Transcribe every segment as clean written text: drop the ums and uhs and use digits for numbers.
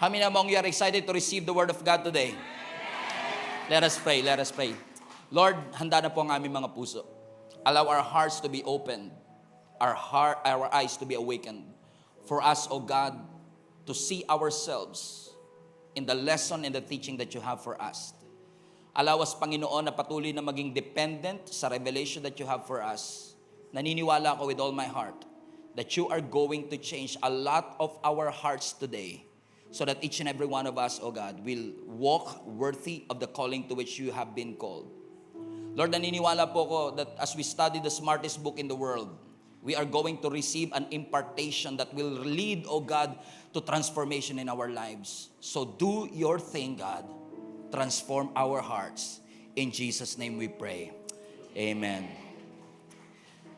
How many among you are excited to receive the Word of God today? Let us pray, let us pray. Lord, handa na po ang aming mga puso. Allow our hearts to be opened, our eyes to be awakened. For us, O God, to see ourselves in the lesson and the teaching that you have for us. Allow us, Panginoon, na patuloy na maging dependent sa revelation that you have for us. Naniniwala ako with all my heart that you are going to change a lot of our hearts today so that each and every one of us, O God, will walk worthy of the calling to which you have been called. Lord, naniniwala po ko that as we study the smartest book in the world, we are going to receive an impartation that will lead, O God, to transformation in our lives. So do your thing, God. Transform our hearts. In Jesus' name we pray. Amen.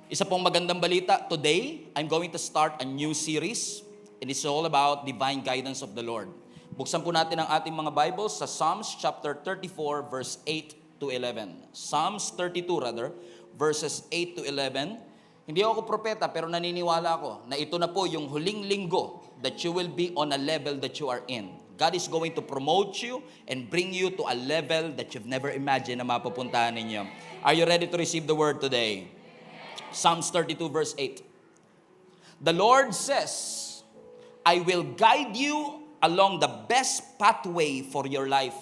Isa pong magandang balita. Today, I'm going to start a new series. And it's all about divine guidance of the Lord. Buksan po natin ang ating mga Bibles sa Psalms chapter 34, verse 8 to 11. Psalms 32 rather, verses 8 to 11. Hindi ako propeta pero naniniwala ako na ito na po yung huling linggo that you will be on a level that you are in. God is going to promote you and bring you to a level that you've never imagined na mapupuntahan ninyo. Are you ready to receive the word today? Psalms 32 verse 8. The Lord says, I will guide you along the best pathway for your life.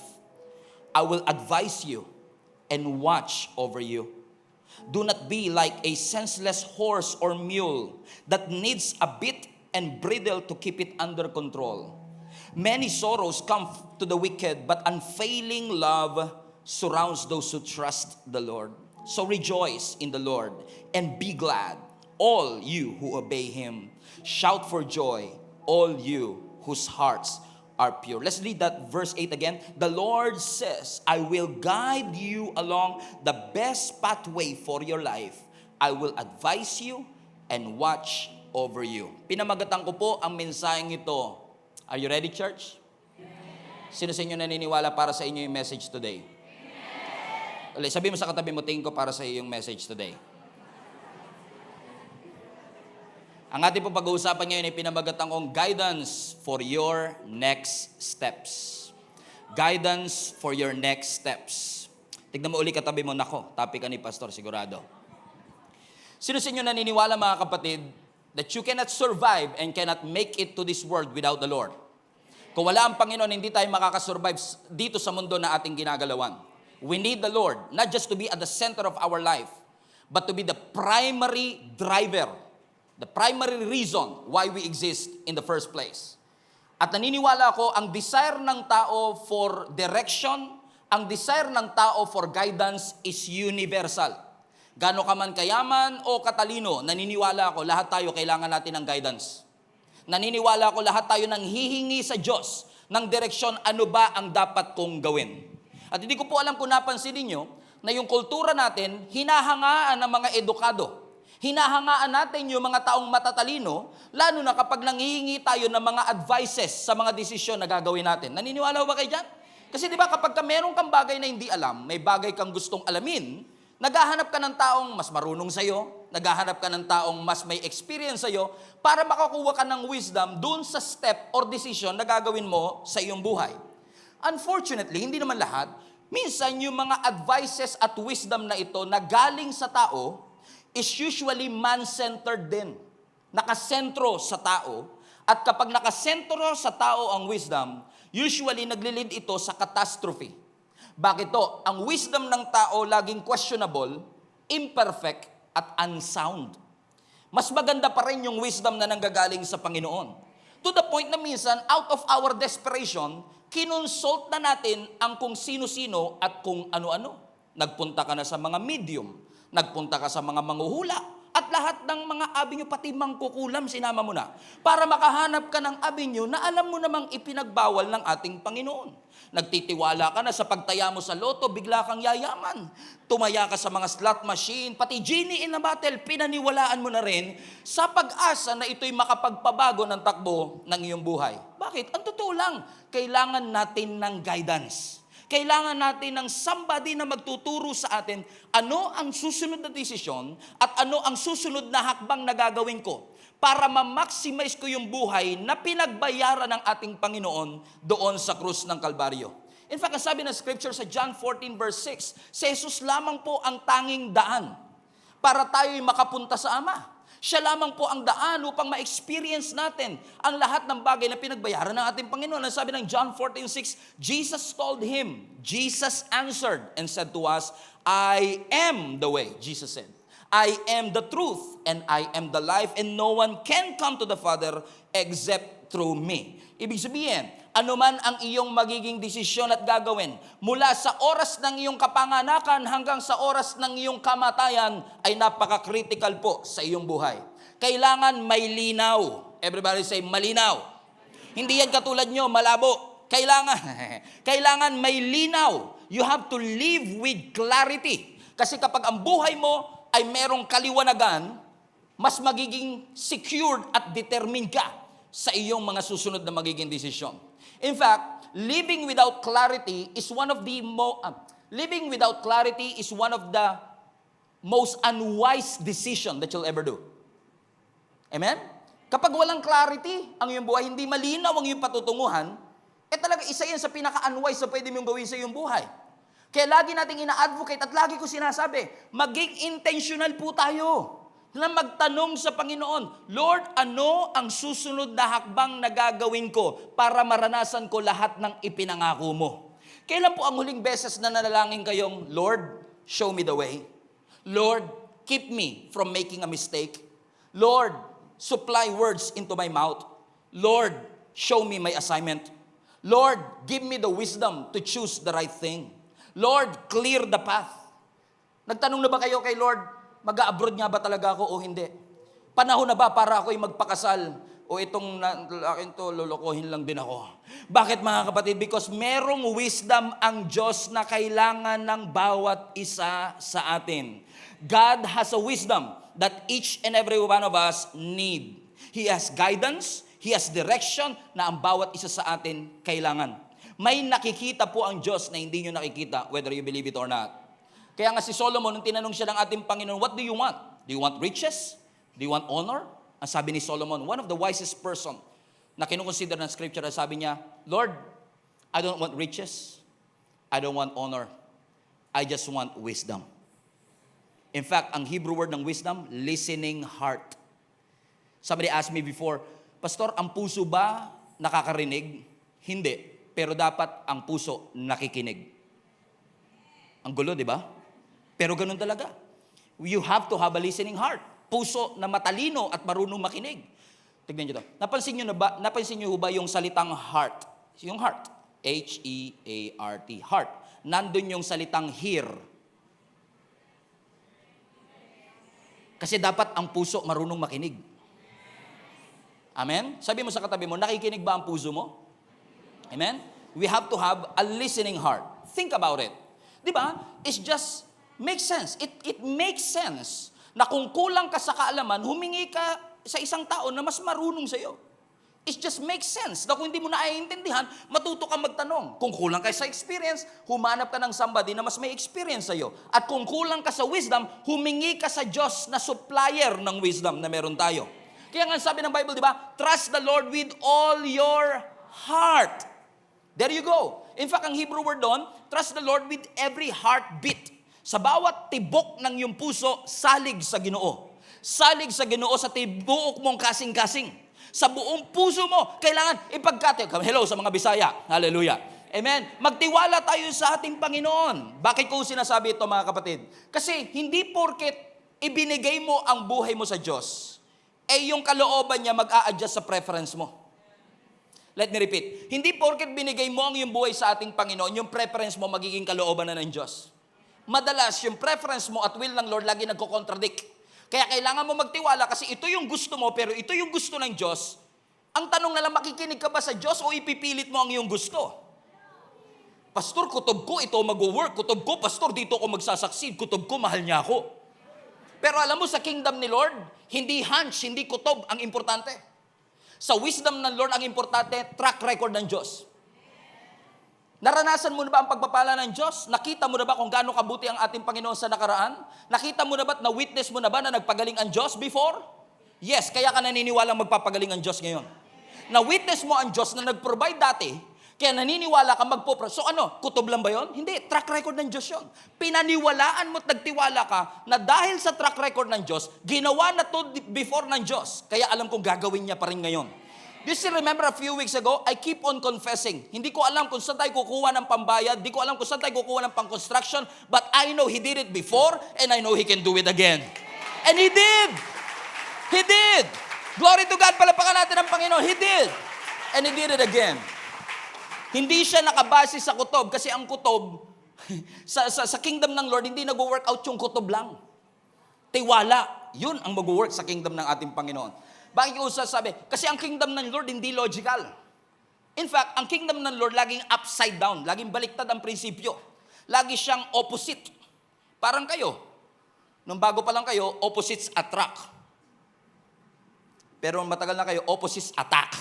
I will advise you and watch over you. Do not be like a senseless horse or mule that needs a bit and bridle to keep it under control. Many sorrows come to the wicked, but unfailing love surrounds those who trust the Lord. So rejoice in the Lord and be glad, all you who obey Him. Shout for joy, all you whose hearts are pure. Let's read that verse 8 again. The Lord says, I will guide you along the best pathway for your life. I will advise you and watch over you. Pinamagatan ko po ang mensaheng ito. Are you ready, church? Sino sa inyo naniniwala para sa inyo yung message today? Sabi mo sa katabi mo, tingin ko para sa iyo yung message today. Ang ating po pag-uusapan ngayon ay pinamagatan kong guidance for your next steps. Guidance for your next steps. Tignan mo uli katabi mo, nako, topic ka ni Pastor, sigurado. Sino sa inyo naniniwala mga kapatid that you cannot survive and cannot make it to this world without the Lord? Kung wala ang Panginoon, hindi tayo makakasurvive dito sa mundo na ating ginagalawan. We need the Lord, not just to be at the center of our life, but to be the primary driver, the primary reason why we exist in the first place. At naniniwala ako, ang desire ng tao for direction, ang desire ng tao for guidance is universal. Gaano ka man kayaman o katalino, naniniwala ako, lahat tayo kailangan natin ng guidance. Naniniwala ako, lahat tayo nang hihingi sa Diyos ng direksyon, ano ba ang dapat kong gawin. At hindi ko po alam kung napansin ninyo na yung kultura natin, hinahangaan ng mga edukado. Hinahangaan natin yung mga taong matatalino, lalo na kapag nanghihingi tayo ng mga advices sa mga desisyon na gagawin natin. Naniniwala ba kayo dyan? Kasi di ba kapag meron kang bagay na hindi alam, may bagay kang gustong alamin, naghahanap ka ng taong mas marunong sa'yo, naghahanap ka ng taong mas may experience sa'yo, para makakuha ka ng wisdom dun sa step or decision na gagawin mo sa iyong buhay. Unfortunately, hindi naman lahat. Minsan, yung mga advices at wisdom na ito na galing sa tao is usually man-centered din. Nakasentro sa tao. At kapag nakasentro sa tao ang wisdom, usually naglilid ito sa catastrophe. Bakit to? Ang wisdom ng tao laging questionable, imperfect, at unsound. Mas maganda pa rin yung wisdom na nanggagaling sa Panginoon. To the point na minsan, out of our desperation, kinonsult na natin ang kung sino-sino at kung ano-ano. Nagpunta ka na sa mga medium, nagpunta ka sa mga manghuhula, at lahat ng mga avenue, pati mangkukulam, sinama mo na. Para makahanap ka ng avenue na alam mo namang ipinagbawal ng ating Panginoon. Nagtitiwala ka na sa pagtaya mo sa loto, bigla kang yayaman. Tumaya ka sa mga slot machine, pati genie in a bottle, pinaniwalaan mo na rin sa pag-asa na ito'y makapagpabago ng takbo ng iyong buhay. Bakit? Ang totoo lang, kailangan natin ng guidance. Kailangan natin ng somebody na magtuturo sa atin ano ang susunod na desisyon at ano ang susunod na hakbang na gagawin ko para ma-maximize ko yung buhay na pinagbayaran ng ating Panginoon doon sa krus ng Kalbaryo. In fact, ang sabi ng scripture sa John 14 verse 6, si Jesus lamang po ang tanging daan para tayo'y makapunta sa Ama. Siya lamang po ang daan upang ma-experience natin ang lahat ng bagay na pinagbayaran ng ating Panginoon. Ang sabi ng John 14:6, Jesus told him, Jesus answered and said to us, I am the way, Jesus said. I am the truth and I am the life and no one can come to the Father except through me. Ibig sabihin, anuman ang iyong magiging desisyon at gagawin, mula sa oras ng iyong kapanganakan hanggang sa oras ng iyong kamatayan, ay napaka-critical po sa iyong buhay. Kailangan may linaw. Everybody say, malinaw. Hindi yan katulad nyo, malabo. Kailangan may linaw. You have to live with clarity. Kasi kapag ang buhay mo ay merong kaliwanagan, mas magiging secured at determined ka sa iyong mga susunod na magiging desisyon. In fact, living without clarity is one of the most unwise decision that you'll ever do. Amen? Kapag walang clarity ang iyong buhay, hindi malinaw ang iyong patutunguhan, talaga isa yan sa pinaka-unwise na pwede mong gawin sa iyong buhay. Kaya lagi nating ina-advocate at lagi ko sinasabi, maging intentional po tayo na magtanong sa Panginoon, Lord, ano ang susunod na hakbang na gagawin ko para maranasan ko lahat ng ipinangako mo? Kailan po ang huling beses na nanalangin kayong, Lord, show me the way. Lord, keep me from making a mistake. Lord, supply words into my mouth. Lord, show me my assignment. Lord, give me the wisdom to choose the right thing. Lord, clear the path. Nagtanong na ba kayo kay Lord, mag-a-abroad nga ba talaga ako o hindi? Panahon na ba para ako'y magpakasal? O itong akin to, lolokohin lang din ako. Bakit mga kapatid? Because merong wisdom ang Diyos na kailangan ng bawat isa sa atin. God has a wisdom that each and every one of us need. He has guidance, He has direction na ang bawat isa sa atin kailangan. May nakikita po ang Diyos na hindi nyo nakikita, whether you believe it or not. Kaya nga si Solomon, nung tinanong siya ng ating Panginoon, what do you want? Do you want riches? Do you want honor? Ang sabi ni Solomon, one of the wisest person na kinukonsider ng scripture, sabi niya, Lord, I don't want riches. I don't want honor. I just want wisdom. In fact, ang Hebrew word ng wisdom, listening heart. Somebody asked me before, Pastor, ang puso ba nakakarinig? Hindi. Pero dapat ang puso nakikinig. Ang gulo, di ba? Pero ganun talaga. You have to have a listening heart. Puso na matalino at marunong makinig. Tignan nyo to. Napansin nyo ba yung salitang heart? Yung heart. H-E-A-R-T. Heart. Nandun yung salitang hear. Kasi dapat ang puso marunong makinig. Amen? Sabi mo sa katabi mo, nakikinig ba ang puso mo? Amen? We have to have a listening heart. Think about it. Di ba? It's just makes sense. It makes sense na kung kulang ka sa kaalaman, humingi ka sa isang tao na mas marunong sa iyo. It just makes sense na kung hindi mo naiintindihan, matuto ka magtanong. Kung kulang ka sa experience, humanap ka ng somebody na mas may experience sa iyo. At kung kulang ka sa wisdom, humingi ka sa Diyos na supplier ng wisdom na meron tayo. Kaya nga sabi ng Bible, di ba? Trust the Lord with all your heart. There you go. In fact, ang Hebrew word doon, trust the Lord with every heartbeat. Sa bawat tibok ng iyong puso, salig sa Ginoo. Salig sa Ginoo sa tibuok mong kasing-kasing. Sa buong puso mo, kailangan ipagkati. Hello sa mga Bisaya. Hallelujah. Amen. Magtiwala tayo sa ating Panginoon. Bakit ko sinasabi ito mga kapatid? Kasi hindi porket ibinigay mo ang buhay mo sa Diyos, yung kalooban niya mag-a-adjust sa preference mo. Let me repeat. Hindi porket binigay mo ang iyong buhay sa ating Panginoon, yung preference mo magiging kalooban na ng Diyos. Madalas, yung preference mo at will ng Lord lagi nagko-contradict. Kaya kailangan mo magtiwala kasi ito yung gusto mo, pero ito yung gusto ng Diyos. Ang tanong na lang, makikinig ka ba sa Diyos o ipipilit mo ang iyong gusto? Pastor, kutob ko, ito mag-work. Kutob ko, pastor, dito ako magsasucceed. Kutob ko, mahal niya ako. Pero alam mo, sa kingdom ni Lord, hindi hunch, hindi kutob ang importante. Sa wisdom ng Lord, ang importante, track record ng Diyos. Naranasan mo na ba ang pagpapala ng Diyos? Nakita mo na ba kung gaano kabuti ang ating Panginoon sa nakaraan? Nakita mo na ba, na-witness mo na ba na nagpagaling ang Diyos before? Yes, kaya ka naniniwalang magpapagaling ang Diyos ngayon. Na-witness mo ang Diyos na nag-provide dati, kaya naniniwala ka So kutob lang ba yon? Hindi, track record ng Diyos yon. Pinaniwalaan mo at nagtiwala ka na dahil sa track record ng Diyos, ginawa na to before ng Diyos, kaya alam kong gagawin niya pa rin ngayon. You still remember a few weeks ago, I keep on confessing. Hindi ko alam kung saan tayo kukuha ng pambayad, hindi ko alam kung saan tayo kukuha ng pang-construction, but I know He did it before, and I know He can do it again. And He did! He did! Glory to God, palapakan natin ang Panginoon. He did! And He did it again. Hindi siya nakabase sa kutob, kasi ang kutob, sa kingdom ng Lord, hindi nag-work out yung kutob lang. Tiwala, yun ang mag-work sa kingdom ng ating Panginoon. Bakit ko sasabi? Kasi ang kingdom ng Lord hindi logical. In fact, ang kingdom ng Lord laging upside down, laging baliktad ang prinsipyo. Lagi siyang opposite. Parang kayo. Nung bago pa lang kayo, opposites attract. Pero matagal na kayo, opposites attack.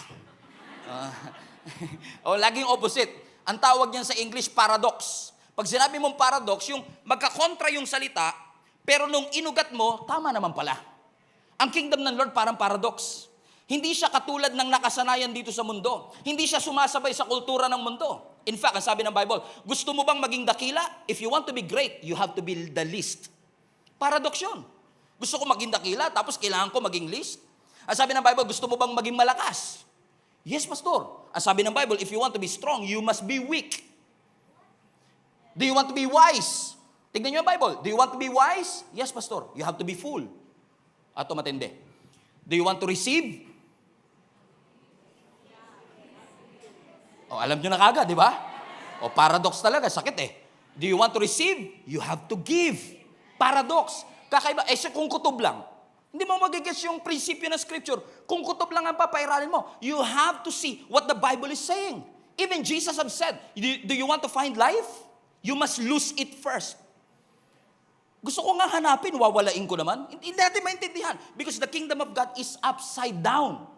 Laging opposite. Ang tawag niyan sa English, paradox. Pag sinabi mong paradox, yung magkakontra yung salita, pero nung inugat mo, tama naman pala. Ang kingdom ng Lord parang paradox. Hindi siya katulad ng nakasanayan dito sa mundo. Hindi siya sumasabay sa kultura ng mundo. In fact, ang sabi ng Bible, gusto mo bang maging dakila? If you want to be great, you have to be the least. Paradox yun. Gusto ko maging dakila, tapos kailangan ko maging least. Ang sabi ng Bible, gusto mo bang maging malakas? Yes, Pastor. Ang sabi ng Bible, if you want to be strong, you must be weak. Do you want to be wise? Tignan niyo ang Bible. Do you want to be wise? Yes, Pastor. You have to be full. At matindi. Do you want to receive? Alam nyo na kagad, di ba? Paradox talaga, sakit eh. Do you want to receive? You have to give. Paradox. Kakaiba. Kung kutob lang, hindi mo magigets yung prinsipyo ng scripture. Kung kutob lang ang papairalin mo, you have to see what the Bible is saying. Even Jesus have said, do you want to find life? You must lose it first. Gusto ko nga hanapin, wawalain ko naman. Hindi natin maintindihan. Because the kingdom of God is upside down.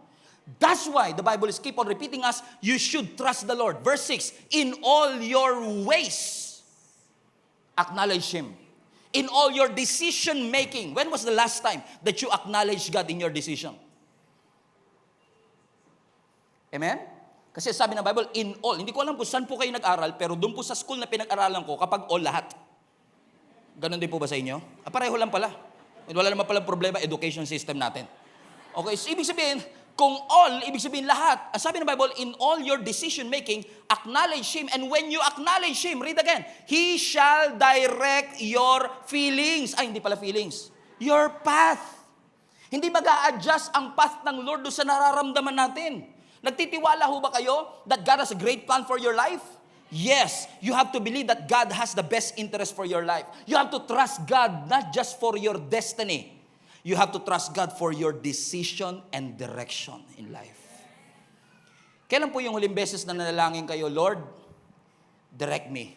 That's why the Bible is keep on repeating us, you should trust the Lord. Verse 6, in all your ways, acknowledge Him. In all your decision making. When was the last time that you acknowledged God in your decision? Amen? Kasi sabi ng Bible, in all. Hindi ko alam kung saan po kayo nag-aral, pero doon po sa school na pinag-aralan ko, kapag all, lahat. Ganon din po ba sa inyo? Pareho lang pala. Wala naman palang problema, education system natin. Okay, so ibig sabihin, kung all, ibig sabihin lahat. Ang sabi ng Bible, in all your decision making, acknowledge Him. And when you acknowledge Him, read again, He shall direct your feelings. Hindi pala feelings. Your path. Hindi mag-a-adjust ang path ng Lord doon sa nararamdaman natin. Nagtitiwala ho ba kayo that God has a great plan for your life? Yes, you have to believe that God has the best interest for your life. You have to trust God not just for your destiny. You have to trust God for your decision and direction in life. Kailan po yung huling beses na nanalangin kayo, Lord, direct me?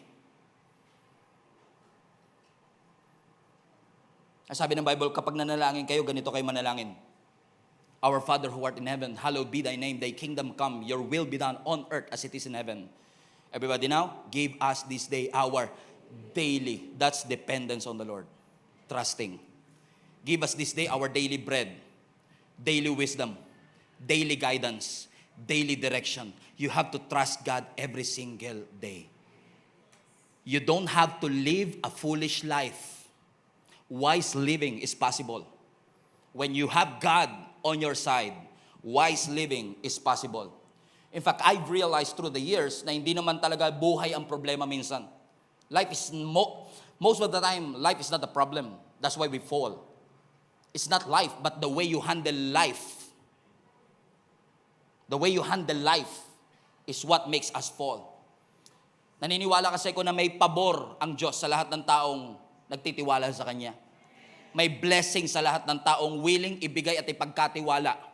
Sabi ng Bible, kapag nanalangin kayo, ganito kayo manalangin. Our Father who art in heaven, hallowed be thy name, thy kingdom come, your will be done on earth as it is in heaven. Everybody now, give us this day our daily. That's dependence on the Lord. Trusting. Give us this day our daily bread, daily wisdom, daily guidance, daily direction. You have to trust God every single day. You don't have to live a foolish life. Wise living is possible. When you have God on your side, wise living is possible. In fact, I've realized through the years na hindi naman talaga buhay ang problema minsan. Life is, most of the time, life is not the problem. That's why we fall. It's not life, but the way you handle life. The way you handle life is what makes us fall. Naniniwala kasi ko na may pabor ang Diyos sa lahat ng taong nagtitiwala sa Kanya. May blessing sa lahat ng taong willing ibigay at ipagkatiwala.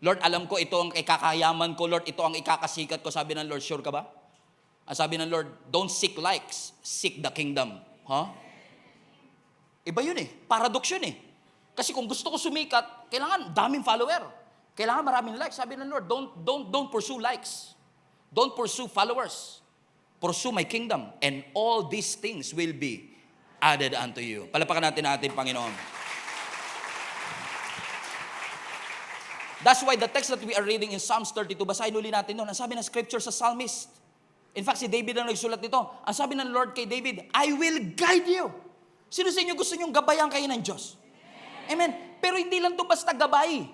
Lord, alam ko ito ang ikakayaman ko. Lord, ito ang ikakasikat ko. Sabi ng Lord, sure ka ba? Ang sabi ng Lord, don't seek likes, seek the kingdom. Iba yun eh. Paradox yun eh. Kasi kung gusto ko sumikat, kailangan daming follower. Kailangan maraming likes. Sabi ng Lord, don't pursue likes. Don't pursue followers. Pursue my kingdom, and all these things will be added unto you. Palapakan natin ang ating Panginoon. That's why the text that we are reading in Psalms 32, basahin uli natin doon. Ang sabi ng scripture sa psalmist. In fact, si David ang nagsulat nito. Ang sabi ng Lord kay David, I will guide you. Sino sa inyo gusto nyong gabayan kayo ng Diyos? Amen. Pero hindi lang ito basta gabay.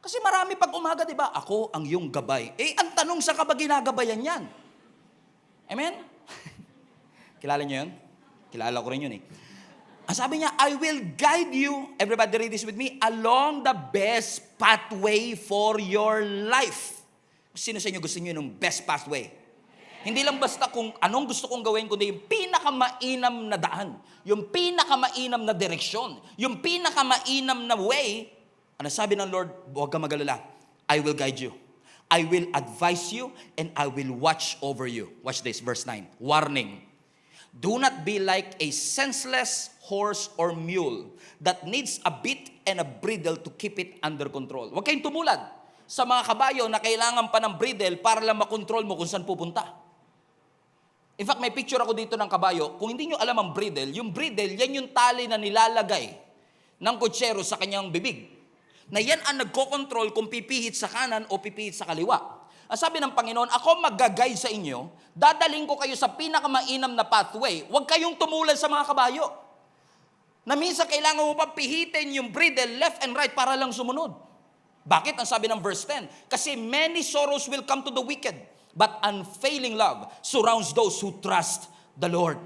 Kasi marami pag umaga, di ba? Ako ang iyong gabay. Ang tanong, sa ka ba ginagabayan yan? Amen? Kilala niyo yun? Kilala ko rin yun eh. Ang sabi niya, I will guide you, everybody read this with me, along the best pathway for your life. Sino sa inyo gusto niyo ng best pathway? Hindi lang basta kung anong gusto kong gawin, kundi yung pinakamainam na daan, yung pinakamainam na direksyon, yung pinakamainam na way. Ano sabi ng Lord? Huwag ka mag-alala. I will guide you. I will advise you and I will watch over you. Watch this, verse 9. Warning. Do not be like a senseless horse or mule that needs a bit and a bridle to keep it under control. Huwag kayong tumulad sa mga kabayo na kailangan pa ng bridle para lang makontrol mo kung saan pupunta. In fact, may picture ako dito ng kabayo. Kung hindi nyo alam ang bridle, yung bridle, yan yung tali na nilalagay ng kutsero sa kanyang bibig. Na yan ang nagko-control kung pipihit sa kanan o pipihit sa kaliwa. Ang sabi ng Panginoon, ako mag-guide sa inyo, dadaling ko kayo sa pinakamainam na pathway. Huwag kayong tumulad sa mga kabayo. Na minsan kailangan mo pa pihitin yung bridle left and right para lang sumunod. Bakit? Ang sabi ng verse 10, kasi many sorrows will come to the wicked, but unfailing love surrounds those who trust the Lord.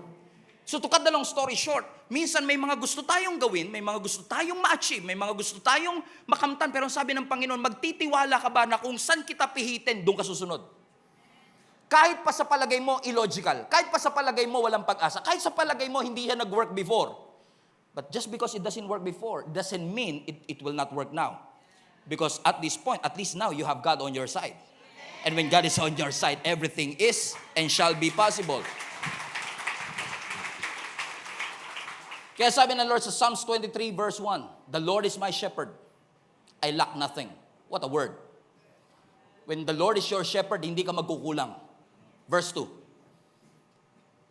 So to cut the long story short, minsan may mga gusto tayong gawin, may mga gusto tayong ma-achieve, may mga gusto tayong makamtan, pero sabi ng Panginoon, magtitiwala ka ba na kung saan kita pihitin, doon ka susunod? Kahit pa sa palagay mo illogical, kahit pa sa palagay mo walang pag-asa, kahit sa palagay mo hindi yan nag-work before. But just because it doesn't work before, doesn't mean it will not work now. Because at this point, at least now, you have God on your side. And when God is on your side, everything is and shall be possible. Kaya sabi ng Lord sa Psalms 23 verse 1, the Lord is my shepherd, I lack nothing. What a word. When the Lord is your shepherd, hindi ka magkukulang. Verse 2,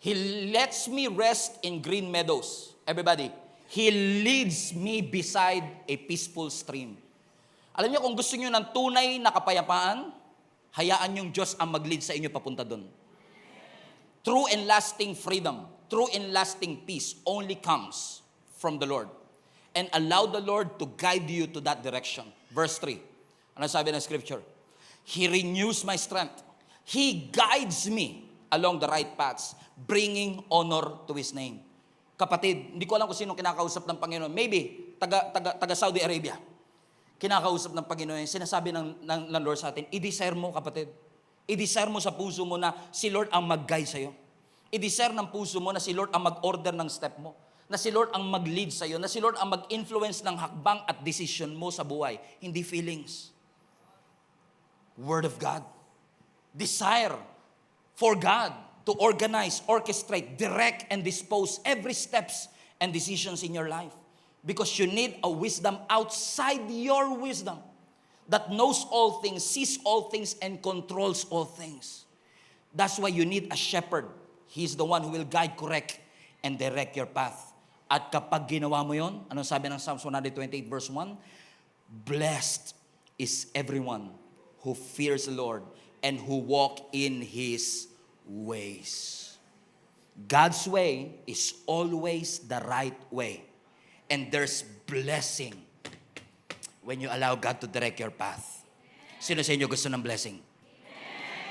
He lets me rest in green meadows. Everybody, He leads me beside a peaceful stream. Alam niyo, kung gusto niyo ng tunay na kapayapaan, hayaan yung Diyos ang mag-lead sa inyo papunta doon. True and lasting freedom, true and lasting peace only comes from the Lord. And allow the Lord to guide you to that direction. Verse 3. Ano sabi ng scripture? He renews my strength. He guides me along the right paths, bringing honor to His name. Kapatid, hindi ko alam kung sino kinakausap ng Panginoon. Maybe, taga Saudi Arabia. Kinakausap ng Panginoon. Sinasabi ng Lord sa atin, i-desire mo, kapatid. I-desire mo sa puso mo na si Lord ang mag-guide sa'yo. I-desire ng puso mo na si Lord ang mag-order ng step mo. Na si Lord ang mag-lead sa'yo. Na si Lord ang mag-influence ng hakbang at decision mo sa buhay. Hindi feelings. Word of God. Desire for God to organize, orchestrate, direct, and dispose every steps and decisions in your life. Because you need a wisdom outside your wisdom that knows all things, sees all things, and controls all things. That's why you need a shepherd. He's the one who will guide, correct, and direct your path. At kapag ginawa mo yon, anong sabi ng Psalms 128 verse 1? Blessed is everyone who fears the Lord and who walk in His ways. God's way is always the right way. And there's blessing when you allow God to direct your path. Sino sa inyo gusto ng blessing?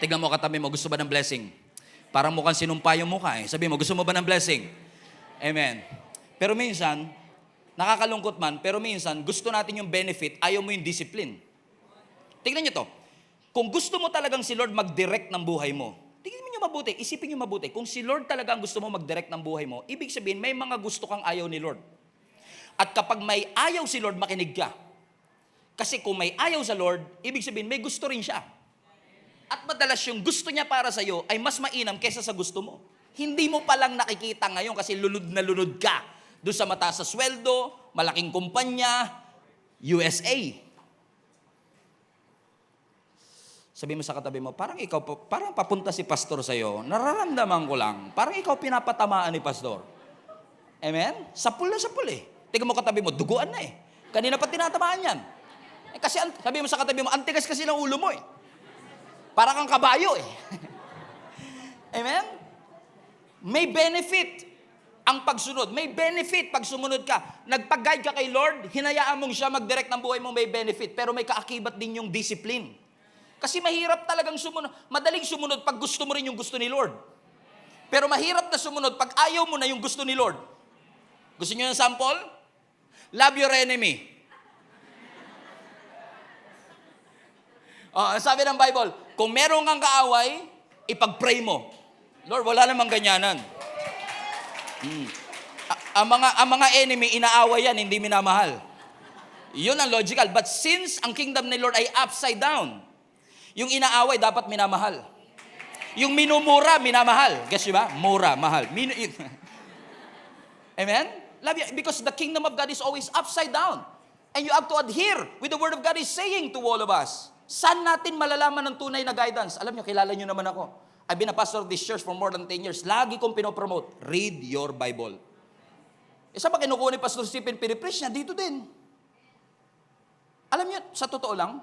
Tignan mo katabi mo, gusto ba ng blessing? Parang mukhang sinumpa yung mukha eh. Sabi mo, gusto mo ba ng blessing? Amen. Pero minsan, nakakalungkot man, pero minsan, gusto natin yung benefit, ayaw mo yung discipline. Tignan nyo to. Kung gusto mo talagang si Lord mag-direct ng buhay mo, tignan nyo mabuti, isipin nyo mabuti. Kung si Lord talagang gusto mo mag-direct ng buhay mo, ibig sabihin, may mga gusto kang ayaw ni Lord. At kapag may ayaw si Lord, makinig ka. Kasi kung may ayaw sa Lord, ibig sabihin, may gusto rin siya. At madalas yung gusto niya para sa'yo ay mas mainam kaysa sa gusto mo. Hindi mo palang nakikita ngayon kasi lunod na lunod ka. Doon sa mataas sa sweldo, malaking kumpanya, USA. Sabi mo sa katabi mo, parang ikaw, parang papunta si pastor sa'yo. Nararamdaman ko lang. Parang ikaw pinapatamaan ni pastor. Amen? Sapul na sapul eh. Tingnan mo katabi mo, duguan na eh. Kanina pa tinatamaan yan. Kasi sabi mo sa katabi mo, antigas kasi ng ulo mo eh. Para kang kabayo eh. Amen? May benefit ang pagsunod. May benefit pag sumunod ka. Nagpag-guide ka kay Lord, hinayaan mong siya mag-direct ng buhay mo, may benefit. Pero may kaakibat din yung discipline. Kasi mahirap talagang sumunod. Madaling sumunod pag gusto mo rin yung gusto ni Lord. Pero mahirap na sumunod pag ayaw mo na yung gusto ni Lord. Gusto niyo ng sample? Love your enemy. Sabi ng Bible, kung meron kang kaaway, ipag-pray mo. Lord, wala namang ganyanan. Ang mga enemy, inaaway yan, hindi minamahal. Yun ang logical. But since ang kingdom ni Lord ay upside down, yung inaaway dapat minamahal. Yung minumura, minamahal. Guess nyo ba? Mura, mahal. Amen? Love you. Because the kingdom of God is always upside down. And you have to adhere with the word of God is saying to all of us. Saan natin malalaman ng tunay na guidance? Alam nyo, kilala nyo naman ako. I've been a pastor of this church for more than 10 years. Lagi kong pinopromote, read your Bible. Isa pa kinukuha ni Pastor Stephen, pinipreach niya, dito din. Alam niyo, sa totoo lang,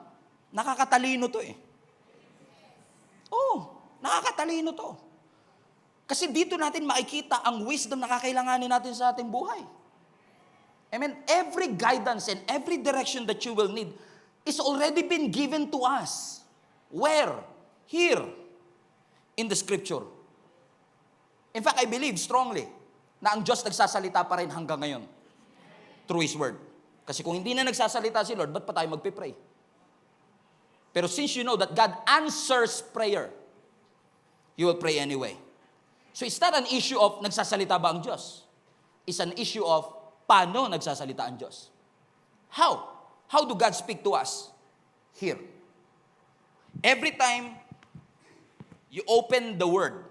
nakakatalino to eh. Nakakatalino to. Kasi dito natin makikita ang wisdom na kakailanganin natin sa ating buhay. Amen? Every guidance and every direction that you will need is already been given to us. Where? Here. In the scripture. In fact, I believe strongly na ang Diyos nagsasalita pa rin hanggang ngayon. Through His Word. Kasi kung hindi na nagsasalita si Lord, ba't pa tayo magpipray? Pero since you know that God answers prayer, you will pray anyway. So it's not an issue of nagsasalita ba ang Diyos? It's an issue of paano nagsasalita ang Diyos. How? How do God speak to us? Here. Every time you open the Word,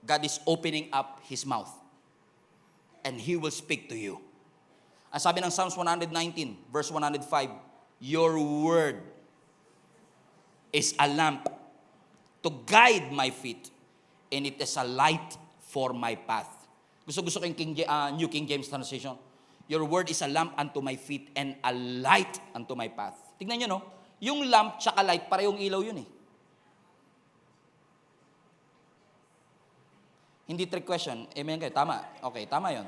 God is opening up His mouth. And He will speak to you. Ang sabi ng Psalms 119, verse 105, your Word is a lamp to guide my feet, and it is a light for my path. Gusto ko yung New King James translation. Your Word is a lamp unto my feet and a light unto my path. Tignan nyo, no? Yung lamp tsaka light, parehong ilaw yun eh. Hindi trick question. Amen kayo? Tama. Okay, tama yun.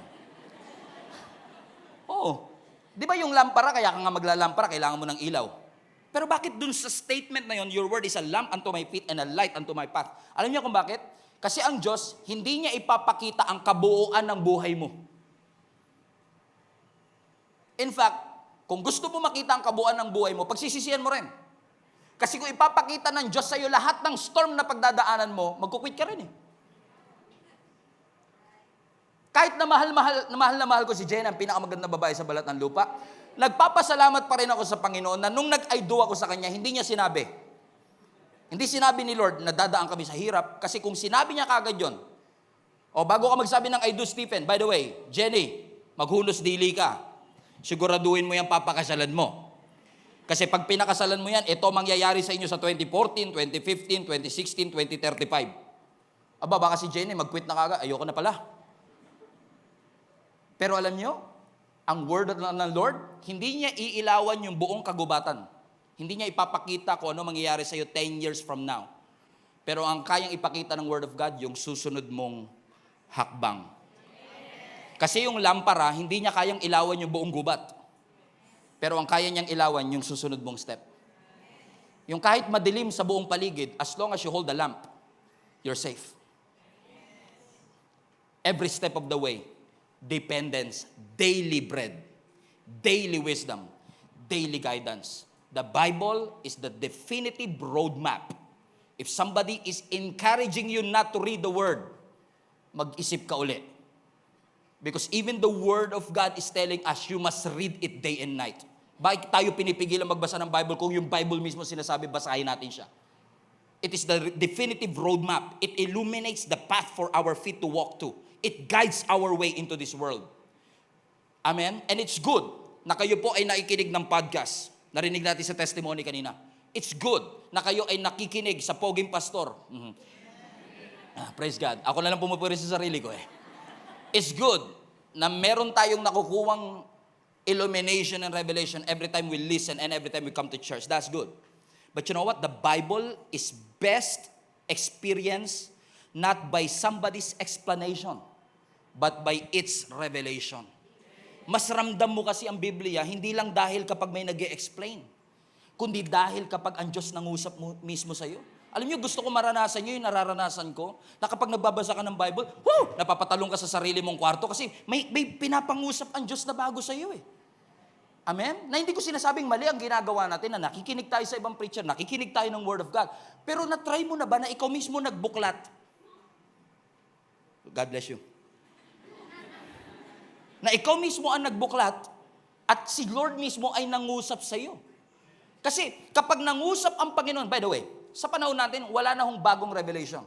Di ba yung lampara, kaya ka nga maglalampara, kailangan mo ng ilaw. Pero bakit dun sa statement na yun, your word is a lamp unto my feet and a light unto my path? Alam niyo kung bakit? Kasi ang Diyos, hindi niya ipapakita ang kabuuan ng buhay mo. In fact, kung gusto mo makita ang kabuuan ng buhay mo, pagsisisihan mo rin. Kasi kung ipapakita ng Diyos sa'yo lahat ng storm na pagdadaanan mo, magkukwit ka rin eh. Kahit na mahal ko si Jen, ang pinakamagandang babae sa balat ng lupa, nagpapasalamat pa rin ako sa Panginoon na nung nag-I-do ako sa Kanya, hindi niya sinabi. Hindi sinabi ni Lord na dadaan kami sa hirap, kasi kung sinabi niya kagad yun, bago ka magsabi ng I do, Stephen, by the way, Jenny, maghunos dili ka. Siguraduhin mo yan papakasalan mo. Kasi pag pinakasalan mo yan, ito mangyayari sa inyo sa 2014, 2015, 2016, 2035. Baka si Jenny mag-quit na kagad, ayoko na pala. Pero alam nyo, ang word ng Lord, hindi niya iilawan yung buong kagubatan. Hindi niya ipapakita kung ano mangyayari sa iyo 10 years from now. Pero ang kayang ipakita ng word of God, yung susunod mong hakbang. Kasi yung lampara, hindi niya kayang ilawan yung buong gubat. Pero ang kaya niyang ilawan, yung susunod mong step. Yung kahit madilim sa buong paligid, as long as you hold the lamp, you're safe. Every step of the way, dependence, daily bread, daily wisdom, daily guidance. The Bible is the definitive roadmap. If somebody is encouraging you not to read the Word, mag-isip ka ulit. Because even the Word of God is telling us, you must read it day and night. Bakit tayo pinipigilan magbasa ng Bible kung yung Bible mismo sinasabi, basahin natin siya? It is the definitive roadmap. It illuminates the path for our feet to walk to. It guides our way into this world. Amen? And it's good na kayo po ay nakikinig ng podcast. Narinig natin sa testimony kanina. It's good na kayo ay nakikinig sa poging pastor. Praise God. Ako na lang pumupuri sa sarili ko eh. It's good na meron tayong nakukuwang illumination and revelation every time we listen and every time we come to church. That's good. But you know what? The Bible is best experienced not by somebody's explanation, but by its revelation. Mas ramdam mo kasi ang Biblia, hindi lang dahil kapag may nag-e-explain, kundi dahil kapag ang Diyos nangusap mo mismo sa'yo. Alam niyo, gusto ko maranasan niyo yung nararanasan ko, na kapag nagbabasa ka ng Bible, napapatalong ka sa sarili mong kwarto kasi may pinapangusap ang Diyos na bago sa'yo eh. Amen? Na hindi ko sinasabing mali ang ginagawa natin, na nakikinig tayo sa ibang preacher, nakikinig tayo ng Word of God. Pero na-try mo na ba na ikaw mismo nagbuklat? God bless you. Na ikaw mismo ang nagbuklat at si Lord mismo ay nangusap sa iyo. Kasi kapag nangusap ang Panginoon, by the way, sa panahon natin, wala na hong bagong revelation.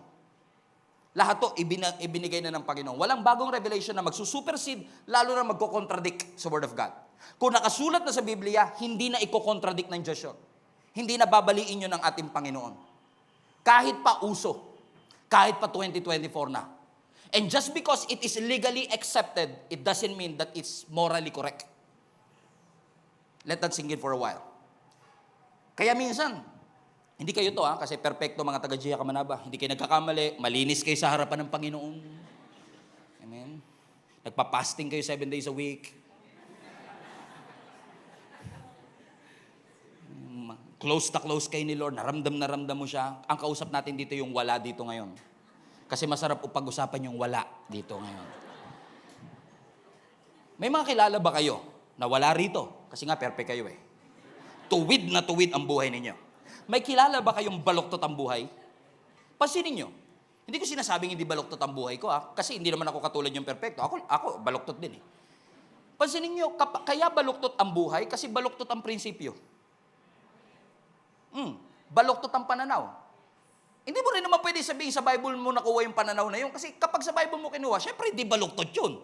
Lahat to ibinigay na ng Panginoon. Walang bagong revelation na magsusupersede, lalo na magkocontradict sa Word of God. Kung nakasulat na sa Biblia, hindi na iko-contradict ng Diyos yun. Hindi na babaliin yun ng ating Panginoon. Kahit pa uso, kahit pa 2024 na. And just because it is legally accepted, it doesn't mean that it's morally correct. Let that sink in for a while. Kaya minsan, hindi kayo to kasi perfecto mga taga-Gia Kamanaba. Hindi kayo nagkakamali, malinis kayo sa harapan ng Panginoon. Amen. Nagpa-fasting kayo 7 days a week. Close kayo ni Lord, naramdam mo siya. Ang kausap natin dito yung wala dito ngayon. Kasi masarap upag-usapan yung wala dito ngayon. May mga kilala ba kayo na wala rito? Kasi nga perfect kayo eh. Tuwid na tuwid ang buhay ninyo. May kilala ba kayong baluktot ang buhay? Pansinin nyo. Hindi ko sinasabing hindi baluktot ang buhay ko kasi hindi naman ako katulad yung perfecto. Ako baluktot din eh. Pansinin nyo, kaya baluktot ang buhay kasi baluktot ang prinsipyo. Baluktot ang pananaw. Hindi mo rin naman pwede sabihin sa Bible mo nakuha yung pananaw na yun. Kasi kapag sa Bible mo kinuha, syempre hindi baluktot yun.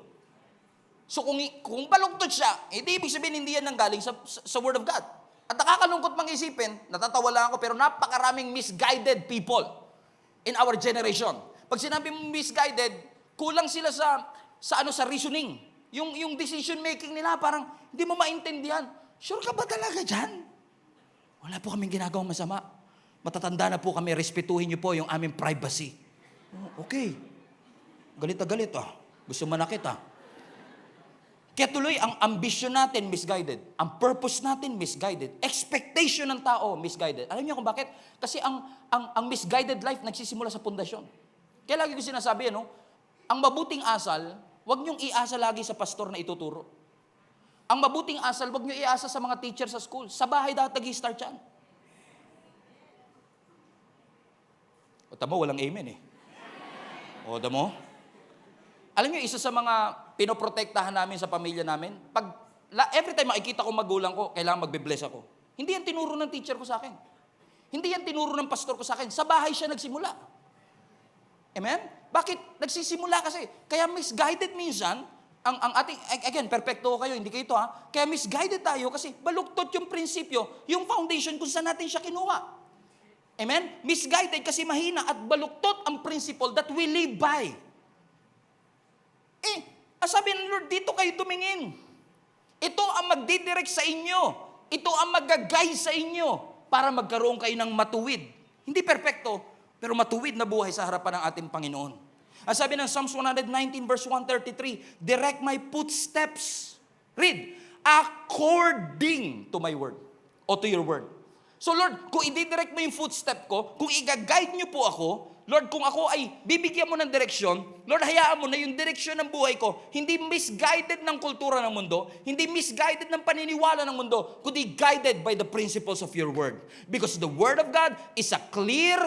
So kung baluktot siya, hindi ibig sabihin hindi yan nanggaling sa Word of God. At nakakalungkot mang isipin, natatawa lang ako, pero napakaraming misguided people in our generation. Pag sinabi mo misguided, kulang sila sa reasoning. Yung decision making nila, parang hindi mo maintindihan. Sure ka ba talaga dyan? Wala po kaming ginagawang masama. Matatanda na po kami, respetuhin niyo po yung aming privacy. Okay. Galit na galit Gusto manakit Kaya tuloy, ang ambisyon natin misguided. Ang purpose natin misguided. Expectation ng tao misguided. Alam niyo kung bakit? Kasi ang misguided life nagsisimula sa pundasyon. Kaya lagi ko sinasabi, ang mabuting asal, huwag niyong iasa lagi sa pastor na ituturo. Ang mabuting asal, huwag niyo iasa sa mga teacher sa school. Sa bahay dapat nag-start yan. O tamo, walang amen O tamo? Alam niyo, isa sa mga pinoprotektahan namin sa pamilya namin, every time makikita ko magulang ko, kailangan magbe-bless ako. Hindi yan tinuro ng teacher ko sa akin. Hindi yan tinuro ng pastor ko sa akin. Sa bahay siya nagsimula. Amen? Bakit? Nagsisimula kasi. Kaya misguided minsan, ang ating, again, perfecto kayo, hindi kayo ito Kaya misguided tayo kasi baluktot yung prinsipyo, yung foundation kung saan natin siya kinuha. Amen? Misguided kasi mahina at baluktot ang principle that we live by. Sabi ng Lord, dito kayo tumingin. Ito ang magdidirect sa inyo. Ito ang mag-guide sa inyo para magkaroon kayo ng matuwid. Hindi perfecto, pero matuwid na buhay sa harapan ng ating Panginoon. Ang sabi ng Psalms 119 verse 133, direct my footsteps. Read, according to my word. O to your word. So Lord, kung i-direct mo yung footstep ko, kung i-guide niyo po ako, Lord, kung ako ay bibigyan mo ng direksyon, Lord, hayaan mo na yung direksyon ng buhay ko, hindi misguided ng kultura ng mundo, hindi misguided ng paniniwala ng mundo, kundi guided by the principles of your word. Because the word of God is a clear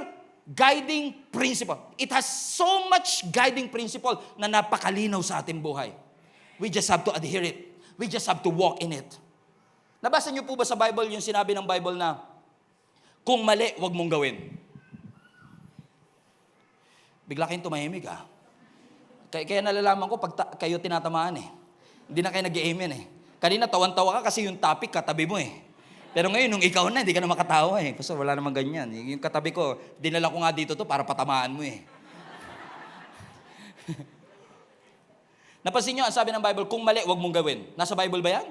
guiding principle. It has so much guiding principle na napakalinaw sa ating buhay. We just have to adhere it. We just have to walk in it. Nabasa niyo po ba sa Bible yung sinabi ng Bible na, kung mali, wag mong gawin? Bigla kayong tumahimik Kaya nalalaman ko pag kayo tinatamaan Hindi na kayo nag-amen Kanina tawan-tawa ka kasi yung topic katabi mo Pero ngayon, nung ikaw na, hindi ka na makatawa eh. Pastor, wala namang ganyan. Yung katabi ko, dinala ko nga dito to para patamaan mo eh. Napansin nyo, ang sabi ng Bible, kung mali, huwag mong gawin. Nasa Bible ba yan?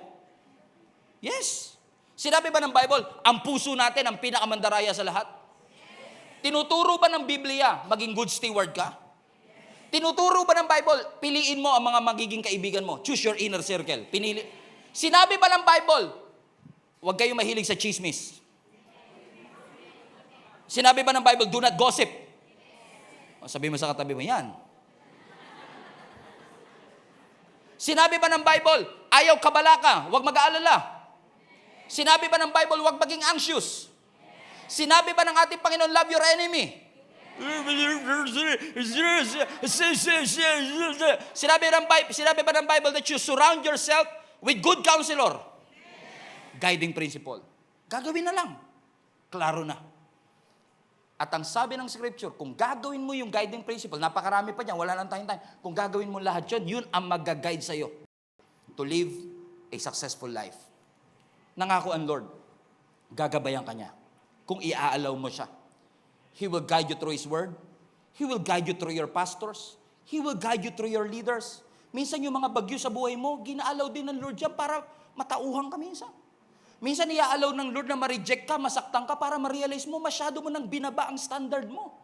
Yes. Sinabi ba ng Bible, ang puso natin ang pinakamandaraya sa lahat? Tinuturo ba ng Biblia, maging good steward ka? Tinuturo ba ng Bible, piliin mo ang mga magiging kaibigan mo? Choose your inner circle. Pinili. Sinabi ba ng Bible, huwag kayong mahilig sa chismis? Sinabi ba ng Bible, do not gossip? Sabi mo sa katabi mo, yan. Sinabi ba ng Bible, ayaw kabalaka, huwag mag-aalala? Sinabi ba ng Bible, huwag maging anxious? Sinabi ba ng ating Panginoon, love your enemy? Sinabi ba ng Bible that you surround yourself with good counselor? Guiding principle. Gagawin na lang. Klaro na. At ang sabi ng scripture, kung gagawin mo yung guiding principle, napakarami pa dyan, wala lang tayong time. Kung gagawin mo lahat yun, yun ang mag-guide sa'yo to live a successful life. Nangako ang Lord, gagabayan ka niya. Kung iaalaw mo siya. He will guide you through His Word. He will guide you through your pastors. He will guide you through your leaders. Minsan yung mga bagyo sa buhay mo, ginaalaw din ng Lord yan para matauhan ka minsan. Minsan iaalaw ng Lord na ma-reject ka, masaktan ka para ma-realize mo, masyado mo nang binaba ang standard mo.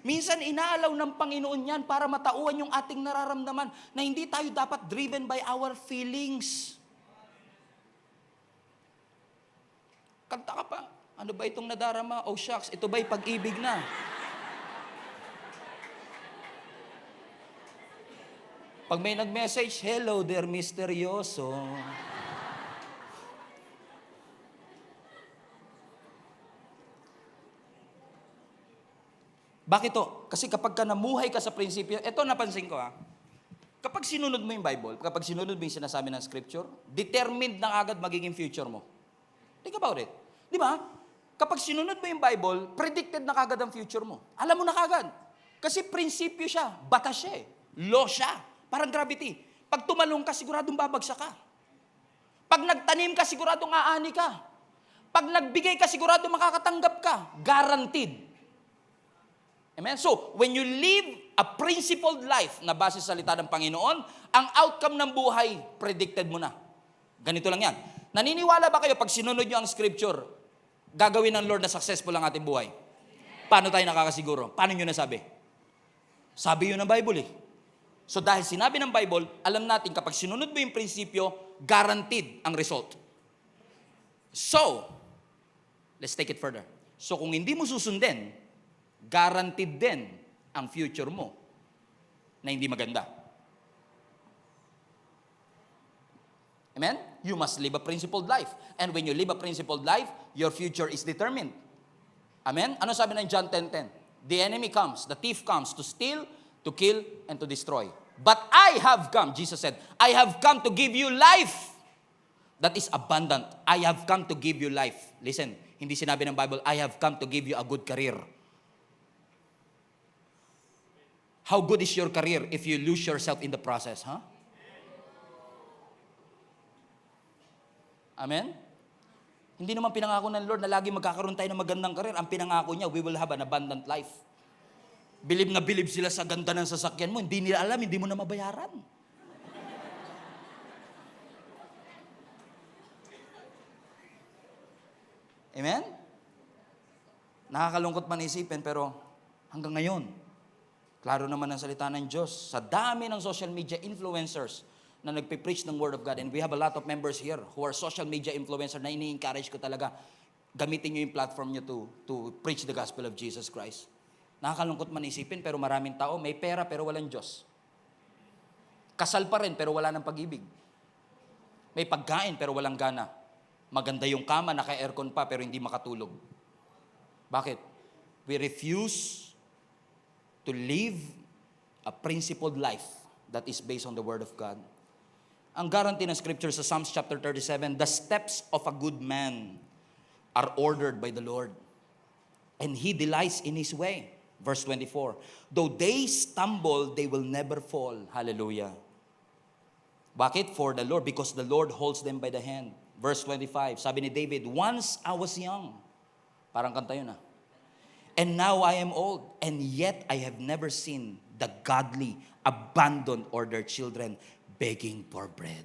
Minsan inaalaw ng Panginoon yan para matauhan yung ating nararamdaman na hindi tayo dapat driven by our feelings. Kanta ka pa. Ano ba itong nadarama? Oh shucks, ito ba'y pag-ibig na? Pag may nag-message, hello there, misteryoso. Bakit to? Kasi kapag ka namuhay ka sa prinsipyo, ito napansin ko kapag sinunod mo yung Bible, kapag sinunod mo yung sinasabi ng Scripture, determined na agad magiging future mo. Think about it. Di ba? Kapag sinunod mo yung Bible, predicted na kagad ang future mo. Alam mo na kagad. Kasi prinsipyo siya, batas siya law siya, parang gravity. Pag tumalong ka, siguradong babagsak ka. Pag nagtanim ka, siguradong aani ka. Pag nagbigay ka, siguradong makakatanggap ka. Guaranteed. Amen? So, when you live a principled life na base sa salita ng Panginoon, ang outcome ng buhay, predicted mo na. Ganito lang yan. Naniniwala ba kayo pag sinunod nyo ang scripture, gagawin ng Lord na successful ang ating buhay? Paano tayo nakakasiguro? Paano nyo nasabi? Sabi yun ng Bible eh. So dahil sinabi ng Bible, alam natin kapag sinunod mo yung prinsipyo, guaranteed ang result. So, let's take it further. So kung hindi mo susundin, guaranteed din ang future mo na hindi maganda. Amen? You must live a principled life. And when you live a principled life, your future is determined. Amen? Ano sabi ng John 10:10? The enemy comes, the thief comes to steal, to kill, and to destroy. But I have come, Jesus said, I have come to give you life that is abundant. I have come to give you life. Listen, hindi sinabi ng Bible, I have come to give you a good career. How good is your career if you lose yourself in the process, huh? Amen? Hindi naman pinangako ng Lord na lagi magkakaroon tayo ng magandang career. Ang pinangako niya, we will have an abundant life. Bilib na bilib sila sa ganda ng sasakyan mo. Hindi nila alam, hindi mo na mabayaran. Amen? Nakakalungkot man isipin, pero hanggang ngayon, klaro naman ang salita ng Diyos. Sa dami ng social media influencers na nagpe-preach ng Word of God, and we have a lot of members here who are social media influencers na ini-encourage ko talaga, gamitin nyo yung platform nyo to preach the gospel of Jesus Christ. Nakakalungkot man isipin, pero maraming tao, may pera pero walang Diyos. Kasal pa rin pero wala ng pag-ibig. May pagkain pero walang gana. Maganda yung kama, naka-aircon pa pero hindi makatulog. Bakit? We refuse to live a principled life that is based on the Word of God. Ang guarantee ng Scripture sa Psalms chapter 37, the steps of a good man are ordered by the Lord, and He delights in His way. Verse 24, though they stumble, they will never fall. Hallelujah. Bakit? For the Lord, because the Lord holds them by the hand. verse 25. Sabi ni David, once I was young. Parang kanta yun ah. And now I am old, and yet I have never seen the godly abandoned or their children begging for bread.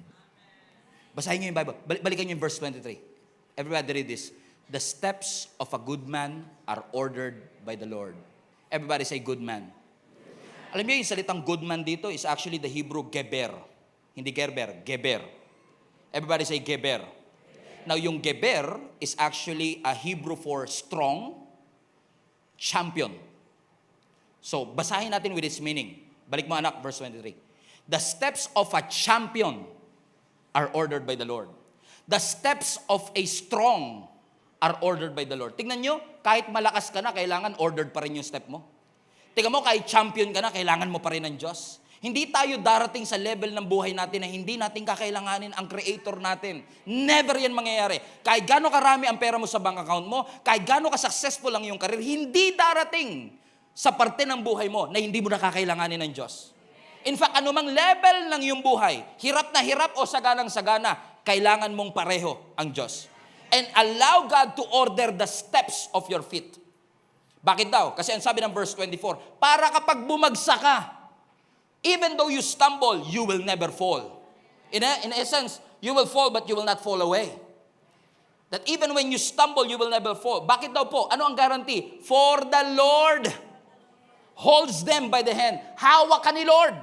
Basahin niyo yung Bible. Balikan niyo yung verse 23. Everybody read this. The steps of a good man are ordered by the Lord. Everybody say good man. Alam niyo yung salitang good man dito is actually the Hebrew geber. Hindi gerber, geber. Everybody say geber. Now yung geber is actually a Hebrew for strong, champion. So, basahin natin with its meaning. Balik mo anak, verse 23. The steps of a champion are ordered by the Lord. The steps of a strong are ordered by the Lord. Tingnan nyo, kahit malakas ka na, kailangan ordered pa rin yung step mo. Tingnan mo, kahit champion ka na, kailangan mo pa rin ng Diyos. Hindi tayo darating sa level ng buhay natin na hindi natin kakailanganin ang Creator natin. Never yan mangyayari. Kahit gaano karami ang pera mo sa bank account mo, kahit gaano ka-successful ang iyong karir, hindi darating sa parte ng buhay mo na hindi mo nakakailanganin ng Diyos. In fact, anumang level ng iyong buhay, hirap na hirap o saganang-sagana, kailangan mong pareho ang Diyos. And allow God to order the steps of your feet. Bakit daw? Kasi ang sabi ng verse 24, para kapag bumagsak ka, even though you stumble, you will never fall. In essence, you will fall but you will not fall away. That even when you stumble, you will never fall. Bakit daw po? Ano ang guarantee? For the Lord holds them by the hand. Hawak ka ni Lord.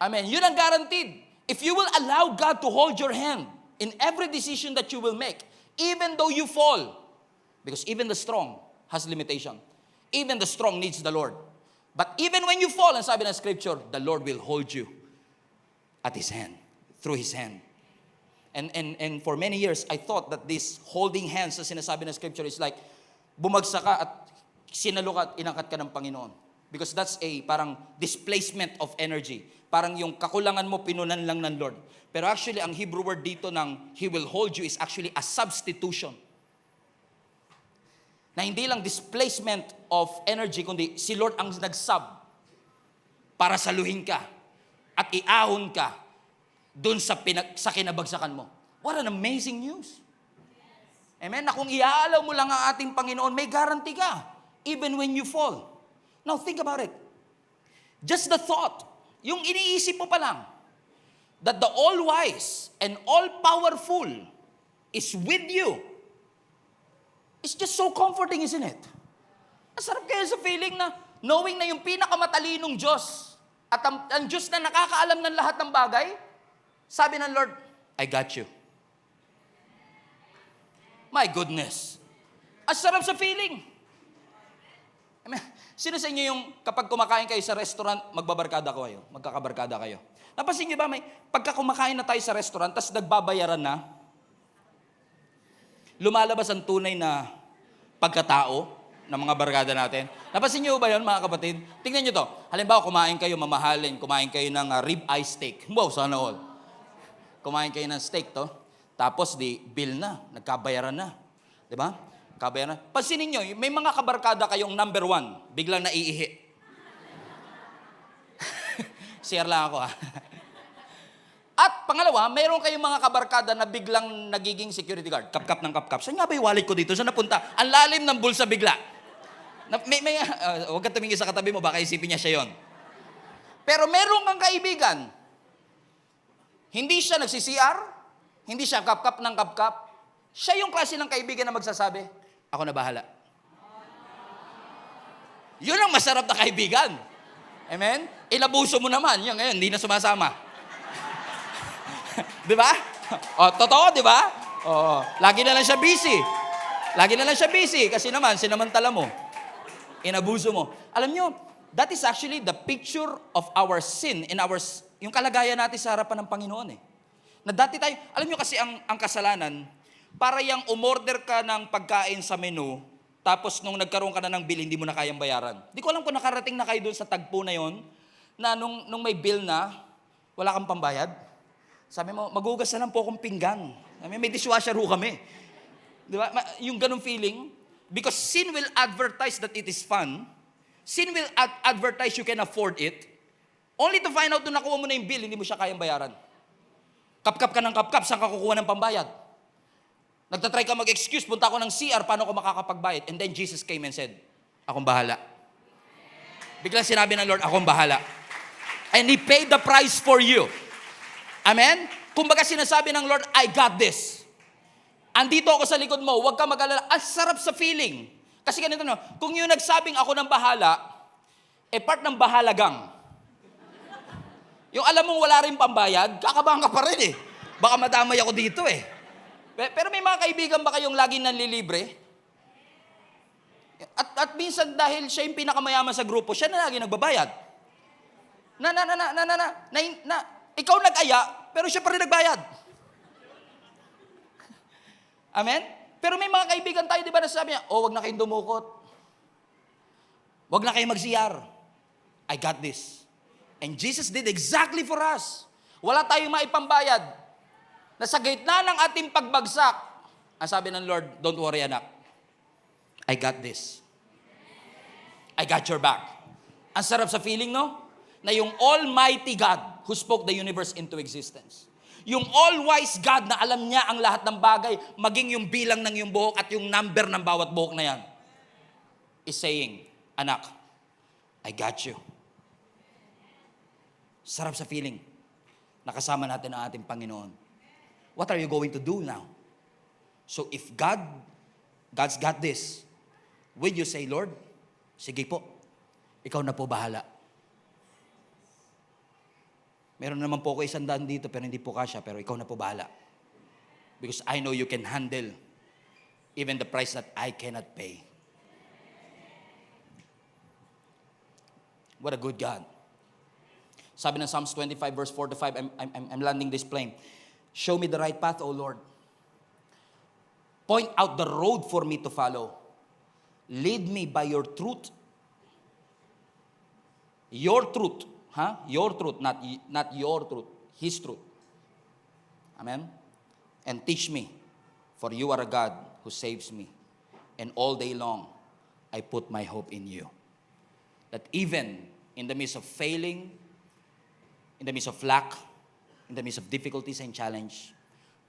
Amen. Yun ang guaranteed. If you will allow God to hold your hand in every decision that you will make, even though you fall, because even the strong has limitation. Even the strong needs the Lord. But even when you fall, ang sabi ng scripture, the Lord will hold you at His hand, through His hand. And for many years, I thought that this holding hands, sa sinasabi ng scripture, is like, bumagsak ka at sinalo ka at inangkat ka ng Panginoon. Because that's a parang displacement of energy. Parang yung kakulangan mo, pinunan lang ng Lord. Pero actually, ang Hebrew word dito ng He will hold you is actually a substitution. Na hindi lang displacement of energy, kundi si Lord ang nag-sub para saluhin ka at iahon ka dun sa kinabagsakan mo. What an amazing news. Amen? Na kung iaalaw mo lang ang ating Panginoon, may guarantee ka, even when you fall. Now, think about it. Just the thought, yung iniisip mo pa lang, that the all-wise and all-powerful is with you. It's just so comforting, isn't it? Masarap kaya sa feeling na knowing na yung pinakamatalinong Diyos at ang Diyos na nakakaalam ng lahat ng bagay, sabi ng Lord, I got you. My goodness. Ang sarap sa feeling. Sino sa inyo yung kapag kumakain kayo sa restaurant, magbabarkada kayo, magkakabarkada kayo? Napansin niyo ba, may pagka kumakain na tayo sa restaurant, tas nagbabayaran na, lumalabas ang tunay na pagkatao ng mga barkada natin. Napansin niyo ba yun, mga kapatid? Tingnan niyo to. Halimbawa, kumain kayo, mamahalin, kumain kayo ng rib eye steak. Wow, sana all. Kumain kayo ng steak to. Tapos bill na, nagkabayaran na. Di ba? Kabayaran na. Pansinin niyo, may mga kabarkada kayong number 1, biglang naiihi. Share lang ako ha. At pangalawa, mayroon kayong mga kabarkada na biglang nagiging security guard. Kap-kap ng kap-kap. Saan nga ba yung wallet ko dito? Saan napunta? Ang lalim ng bulsa bigla. Huwag ka tumingin sa katabi mo, baka isipin niya siya yon. Pero meron kang kaibigan. Hindi siya nagsi-CR, hindi siya kap-kap ng kap-kap. Siya yung klase ng kaibigan na magsasabi, ako na bahala. Yun ang masarap na kaibigan. Amen? Inabuso mo naman. Yan ngayon, hindi na sumasama. Di ba? O, totoo, di ba? O, lagi na lang siya busy. Lagi na lang siya busy kasi naman, sinamantala mo. Inabuso mo. Alam nyo, that is actually the picture of our sin in yung kalagayan natin sa harapan ng Panginoon eh. Na dati tayo, alam nyo kasi ang kasalanan, para yung umorder ka ng pagkain sa menu, tapos nung nagkaroon ka na ng bill, hindi mo na kayang bayaran. Di ko alam kung nakarating na kayo doon sa tagpo na yon, na nung may bill na, wala kang pambayad. Sabi mo, magugas na lang po akong pinggan. May dishwasher ho kami. Di ba? Yung ganung feeling. Because sin will advertise that it is fun. Sin will advertise you can afford it. Only to find out nung nakuha mo na yung bill, hindi mo siya kayang bayaran. Kapkap ka ng kapkap, saan ka kukuha ng pambayad? Nagtatry ka mag-excuse, punta ako ng CR, paano ko makakapagbayad? And then Jesus came and said, akong bahala. Biglang sinabi ng Lord, akong bahala. And He paid the price for you. Amen? Kumbaga sinasabi ng Lord, I got this. Andito ako sa likod mo, huwag ka mag-alala. Ang sarap sa feeling. Kasi ganito no, kung yung nagsabing ako ng bahala, part ng bahalagang. Yung alam mong wala rin pambayad, kakabahan ka pa rin eh. Baka madamay ako dito eh. Pero may mga kaibigan ba kayong laging nanlilibre? At minsan dahil siya yung pinakamayaman sa grupo, siya na lagi nagbabayad. Ikaw nag-aya, pero siya pa rin nagbayad. Amen? Pero may mga kaibigan tayo, di ba, nasasabi niya, wag na kayong dumukot. Wag na kayong mag-CR. I got this. And Jesus did exactly for us. Wala tayong maipambayad. Nasa gitna ng ating pagbagsak, ang sabi ng Lord, don't worry anak. I got this. I got your back. Ang sarap sa feeling, no? Na yung Almighty God who spoke the universe into existence. Yung all-wise God na alam niya ang lahat ng bagay, maging yung bilang ng yung buhok at yung number ng bawat buhok na yan, is saying, anak, I got you. Sarap sa feeling. Nakasama natin ang ating Panginoon. What are you going to do now? So if God's got this, will you say, Lord, sige po, ikaw na po bahala. Meron naman po ako 100 dito, pero hindi po kasya, pero ikaw na po bahala. Because I know you can handle even the price that I cannot pay. What a good God. Sabi ng Psalms 25 verse 4 to 5, I'm landing this plane. Show me the right path, O Lord. Point out the road for me to follow. Lead me by your truth. Your truth. Your truth, not your truth. His truth. Amen? And teach me, for you are a God who saves me. And all day long, I put my hope in you. That even in the midst of failing, in the midst of lack, in the midst of difficulties and challenge,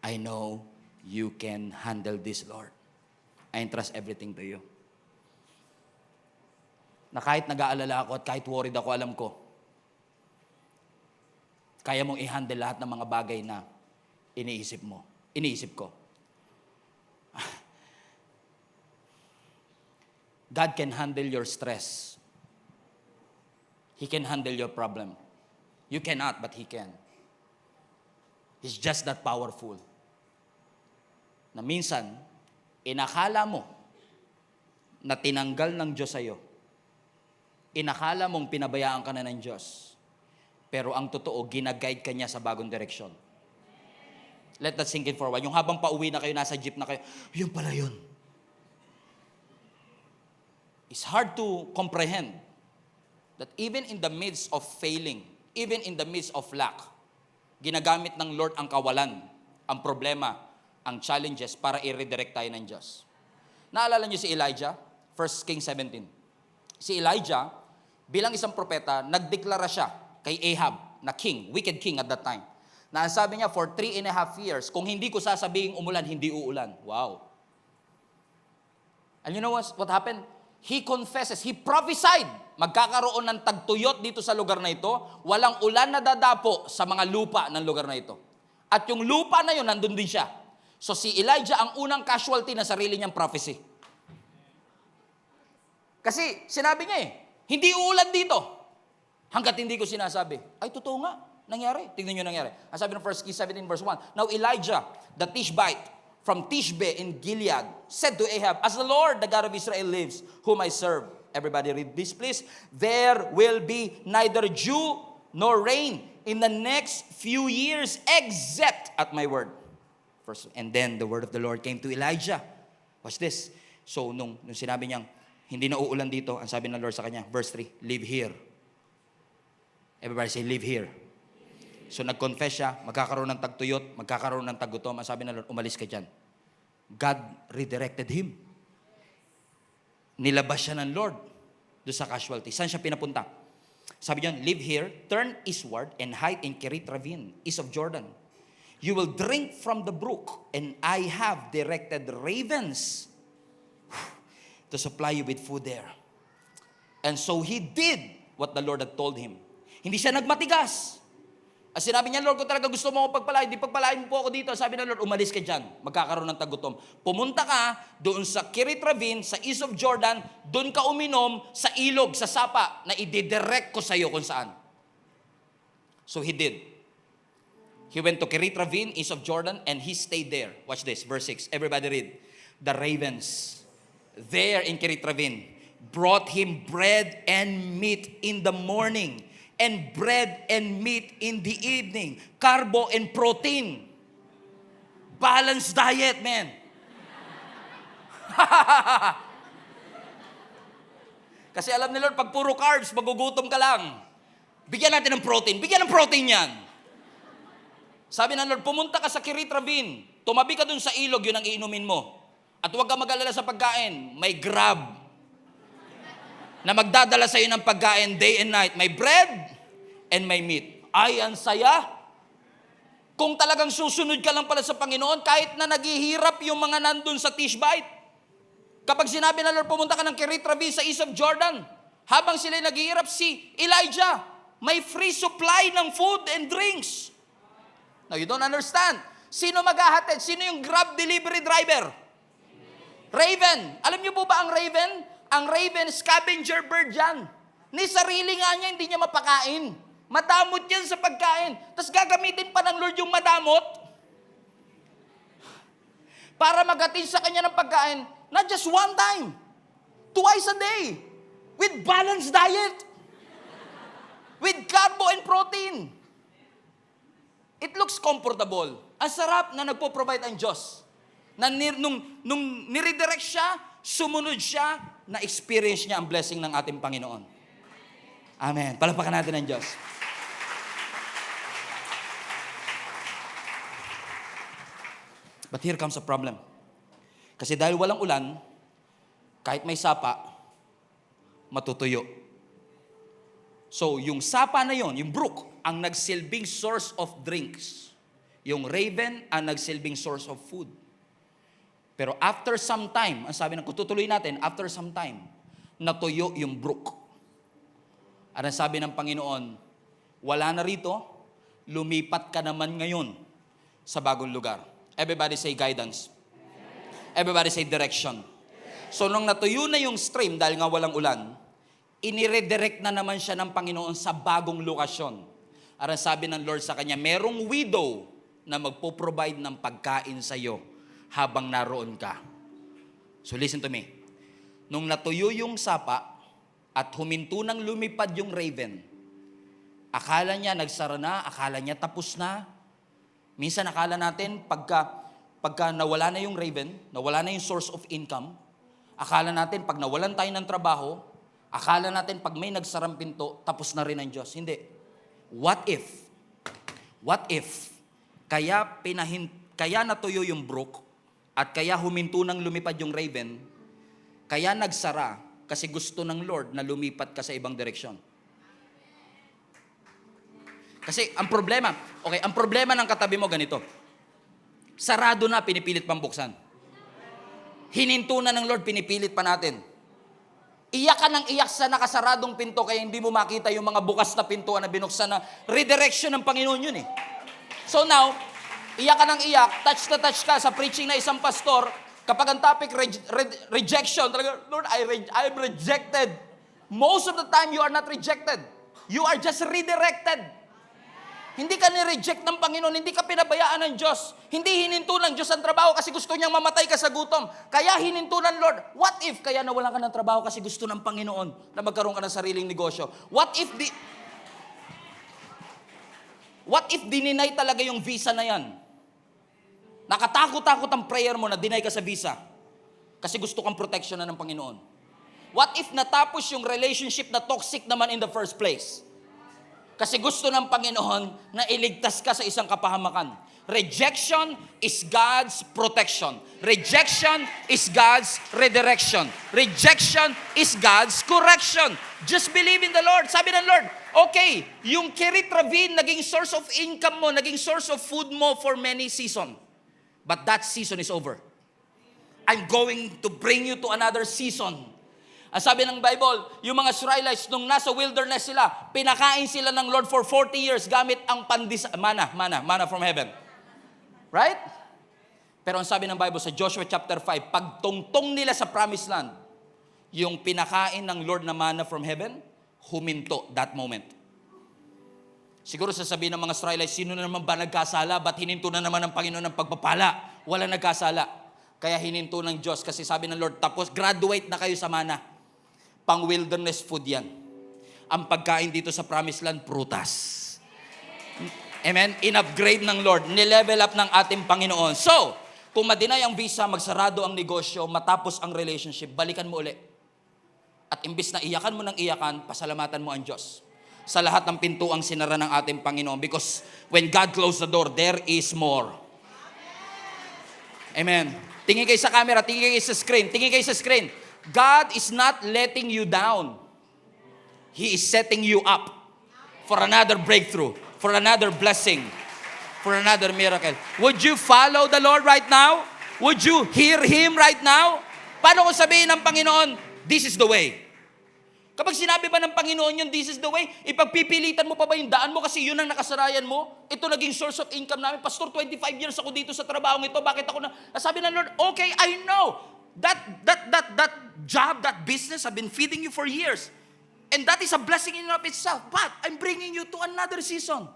I know you can handle this, Lord. I entrust everything to you. Na kahit nag-aalala ako at kahit worried ako, alam ko, kaya mong i-handle lahat ng mga bagay na iniisip ko. God can handle your stress. He can handle your problem. You cannot, but He can. He's just that powerful. Na minsan, inakala mo na tinanggal ng Diyos sa'yo. Inakala mong pinabayaan ka na ng Diyos. Pero ang totoo, ginaguide ka niya sa bagong direksyon. Let that sink in for a while. Yung habang pauwi na kayo, nasa jeep na kayo, yun pala yun. It's hard to comprehend that even in the midst of failing, even in the midst of lack, ginagamit ng Lord ang kawalan, ang problema, ang challenges para i-redirect tayo ng Diyos. Naalala niyo si Elijah? 1 Kings 17. Si Elijah, bilang isang propeta, nagdeklara siya kay Ahab na king, wicked king at that time. Na sabi niya, for 3.5 years, kung hindi ko sasabihin umulan, hindi uulan. Wow. And you know what happened? He confesses, he prophesied, magkakaroon ng tagtuyot dito sa lugar na ito, walang ulan na dadapo sa mga lupa ng lugar na ito. At yung lupa na yun, nandun din siya. So si Elijah ang unang casualty na sarili niyang prophecy. Kasi sinabi niya hindi uulan dito. Hanggat hindi ko sinasabi. Ay, totoo nga. Nangyari. Tingnan nyo nangyari. Ang sabi ng 1 Kings 17 verse 1. Now Elijah, the Tishbite, from Tishbe in Gilead, said to Ahab, as the Lord, the God of Israel lives, whom I serve. Everybody read this, please. There will be neither dew nor rain in the next few years, except at my word. First, and then the word of the Lord came to Elijah. Watch this. So, nung sinabi niyang, hindi na uulan dito, ang sabi ng Lord sa kanya, verse 3, live here. Everybody say, live here. So nag-confess siya, magkakaroon ng tagtuyot, magkakaroon ng tagutom. Ang sabi ng Lord, umalis ka dyan. God redirected him. Nilabas siya ng Lord doon sa casualty. Saan siya pinapunta? Sabi niya, live here, turn eastward, and hide in Kerit Ravine, east of Jordan. You will drink from the brook, and I have directed ravens to supply you with food there. And so he did what the Lord had told him. Hindi siya nagmatigas. As sinabi niya, Lord, kung talaga gusto mo ako pagpalain, di pagpalain mo po ako dito. Sabi ng Lord, umalis ka dyan. Magkakaroon ng tagutom. Pumunta ka doon sa Kerit Ravine, sa East of Jordan, doon ka uminom sa ilog, sa sapa, na i-direct ko sa iyo kung saan. So he did. He went to Kerit Ravine, East of Jordan, and he stayed there. Watch this, verse 6. Everybody read. The ravens, there in Kerit Ravine, brought him bread and meat in the morning, and bread and meat in the evening. Carbo and protein. Balanced diet, man. Kasi alam ni Lord, pag puro carbs, magugutom ka lang. Bigyan natin ng protein. Bigyan ng protein yan. Sabi ng Lord, pumunta ka sa Kerit Ravine. Tumabi ka dun sa ilog, yun ang iinumin mo. At huwag ka mag-alala sa pagkain. May Grab na magdadala sa iyo ng pagkain day and night. May bread and may meat. Ay, ang saya. Kung talagang susunod ka lang pala sa Panginoon, kahit na naghihirap yung mga nandun sa Tishbite. Kapag sinabi na Lord, pumunta ka ng Kerit Ravine sa East of Jordan, habang sila naghihirap, si Elijah, may free supply ng food and drinks. Now, you don't understand. Sino maghahatid? Sino yung Grab delivery driver? Raven. Alam niyo po ba ang raven? Ang raven, scavenger bird yan. Ni sarili nga niya, hindi niya mapakain. Madamot yan sa pagkain. Tapos gagamitin pa ng Lord yung madamot para maghatid sa kanya ng pagkain, not just one time, twice a day, with balanced diet, with carbo and protein. It looks comfortable. Ang sarap na nagpo-provide ang Diyos. Na nung niredirect siya, sumunod siya, na-experience niya ang blessing ng ating Panginoon. Amen. Palapakan natin ang Diyos. But here comes a problem. Kasi dahil walang ulan, kahit may sapa, matutuyo. So, yung sapa na yon, yung brook, ang nagsilbing source of drinks. Yung raven, ang nagsilbing source of food. Pero after some time, ang sabi ng kututuloy natin, after some time, natuyo yung brook. At ang sabi ng Panginoon, wala na rito, lumipat ka naman ngayon sa bagong lugar. Everybody say guidance. Everybody say direction. So nung natuyo na yung stream dahil nga walang ulan, iniredirect na naman siya ng Panginoon sa bagong lokasyon. At ang sabi ng Lord sa kanya, merong widow na magpo-provide ng pagkain sa iyo habang naroon ka. So listen to me. Nung natuyo yung sapa at huminto nang lumipad yung raven, akala niya nagsara na, akala niya tapos na. Minsan akala natin pagka nawala na yung raven, nawala na yung source of income, akala natin pag nawalan tayo ng trabaho, akala natin pag may nagsarang pinto, tapos na rin ang Diyos. Hindi. What if, kaya natuyo yung brook, at kaya huminto nang lumipad yung raven, kaya nagsara kasi gusto ng Lord na lumipat ka sa ibang direksyon. Kasi ang problema ng katabi mo ganito. Sarado na, pinipilit pang buksan. Hininto na ng Lord, pinipilit pa natin. Iyak ka ng iyak sa nakasaradong pinto kaya hindi mo makita yung mga bukas na pintuan na binuksan na redirection ng Panginoon yun eh. So now, iyak ka ng iyak, touch na touch ka sa preaching na isang pastor, kapag ang topic rejection, talaga, Lord, I am rejected. Most of the time, you are not rejected. You are just redirected. Hindi ka ni-reject ng Panginoon, hindi ka pinabayaan ng Diyos. Hindi hininto ng Diyos ang trabaho kasi gusto niyang mamatay ka sa gutom. Kaya hininto ng Lord. What if kaya nawalan ka ng trabaho kasi gusto ng Panginoon na magkaroon ka ng sariling negosyo? What if dininay talaga yung visa na yan? Nakatakot-takot ang prayer mo na deny ka sa visa kasi gusto kang protection na ng Panginoon. What if natapos yung relationship na toxic naman in the first place? Kasi gusto ng Panginoon na iligtas ka sa isang kapahamakan. Rejection is God's protection. Rejection is God's redirection. Rejection is God's correction. Just believe in the Lord. Sabi ng Lord, Okay, yung Kerit Ravine, naging source of income mo, naging source of food mo for many season. But that season is over. I'm going to bring you to another season. Ang sabi ng Bible, yung mga Israelites, nung nasa wilderness sila, pinakain sila ng Lord for 40 years gamit ang manna from heaven. Right? Pero ang sabi ng Bible sa Joshua chapter 5, pagtungtong nila sa promised land, yung pinakain ng Lord na manna from heaven, huminto that moment. Siguro sasabihin ng mga Israelites, sino na naman ba nagkasala? Ba't hininto na naman ng Panginoon ng pagpapala? Wala nagkasala. Kaya hininto ng Diyos kasi sabi ng Lord, tapos graduate na kayo sa mana. Pang wilderness food yan. Ang pagkain dito sa promised land, prutas. Amen? In-upgrade ng Lord. Nilevel up ng ating Panginoon. So, kung madinay ang visa, magsarado ang negosyo, matapos ang relationship, balikan mo uli. At imbis na iyakan mo ng iyakan, pasalamatan mo ang Diyos sa lahat ng pintuang sinara ng ating Panginoon. Because when God closed the door, there is more. Amen. Tingin kayo sa camera, tingin kayo sa screen, tingin kayo sa screen. God is not letting you down. He is setting you up for another breakthrough, for another blessing, for another miracle. Would you follow the Lord right now? Would you hear Him right now? Paano kung sabihin ng Panginoon, this is the way? Kapag sinabi ba ng Panginoon yun, this is the way, ipagpipilitan mo pa ba yung daan mo kasi yun ang nakasarayan mo? Ito naging source of income namin. Pastor, 25 years ako dito sa trabahong ito. Bakit ako na... Sabi ng Lord, okay, I know. That job, that business, I've been feeding you for years. And that is a blessing in and of itself. But I'm bringing you to another season.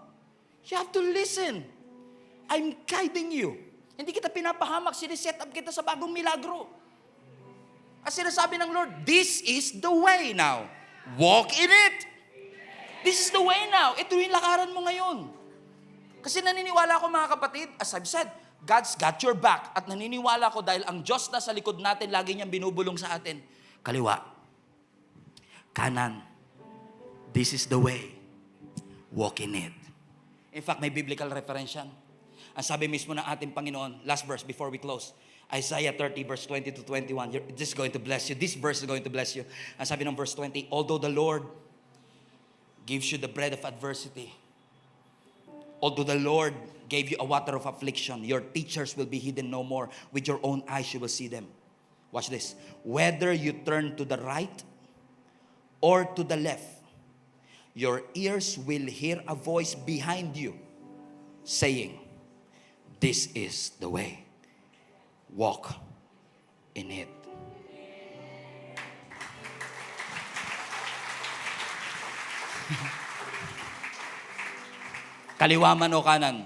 You have to listen. I'm guiding you. Hindi kita pinapahamak, siniset up kita sa bagong milagro. As sinasabi ng Lord, this is the way now. Walk in it. This is the way now. Ito yung lakaran mo ngayon. Kasi naniniwala ako mga kapatid, as I've said, God's got your back. At naniniwala ko dahil ang Diyos na sa likod natin, lagi niyang binubulong sa atin. Kaliwa. Kanan. This is the way. Walk in it. In fact, may biblical reference yan. Ang sabi mismo ng ating Panginoon, last verse before we close, Isaiah 30 verse 20 to 21. This is going to bless you. This verse is going to bless you. Ang sabi ng verse 20, although the Lord gives you the bread of adversity, although the Lord gave you a water of affliction, your teachers will be hidden no more. With your own eyes you will see them. Watch this. Whether you turn to the right or to the left, your ears will hear a voice behind you saying, this is the way. Walk in it. Kaliwa man o kanan,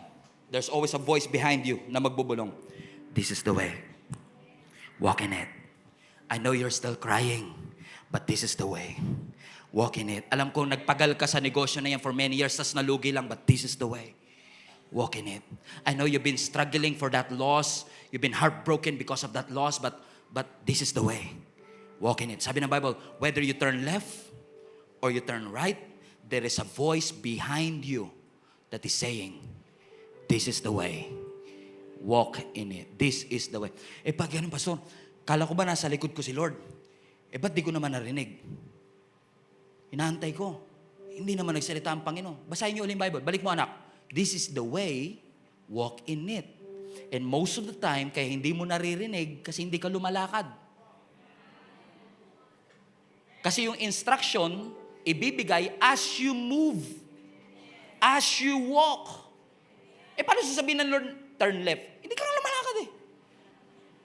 there's always a voice behind you na magbubulong. This is the way. Walk in it. I know you're still crying, but this is the way. Walk in it. Alam ko nagpagal ka sa negosyo na yan for many years, tas nalugi lang, but this is the way. Walk in it. I know you've been struggling for that loss. You've been heartbroken because of that loss, but this is the way. Walk in it. Sabi ng Bible, whether you turn left or you turn right, there is a voice behind you that is saying, this is the way. Walk in it. This is the way. Pag ganun, Pastor, kala ko ba nasa likod ko si Lord? Ba't di ko naman narinig? Inaantay ko. Hindi naman nagsalita ang Panginoon. Basahin niyo ulit yung Bible. Balik mo anak. This is the way, walk in it. And most of the time, kaya hindi mo naririnig kasi hindi ka lumalakad. Kasi yung instruction, ibibigay as you move. As you walk. Paano sasabihin ng Lord, turn left? Hindi ka nga lumalakad eh.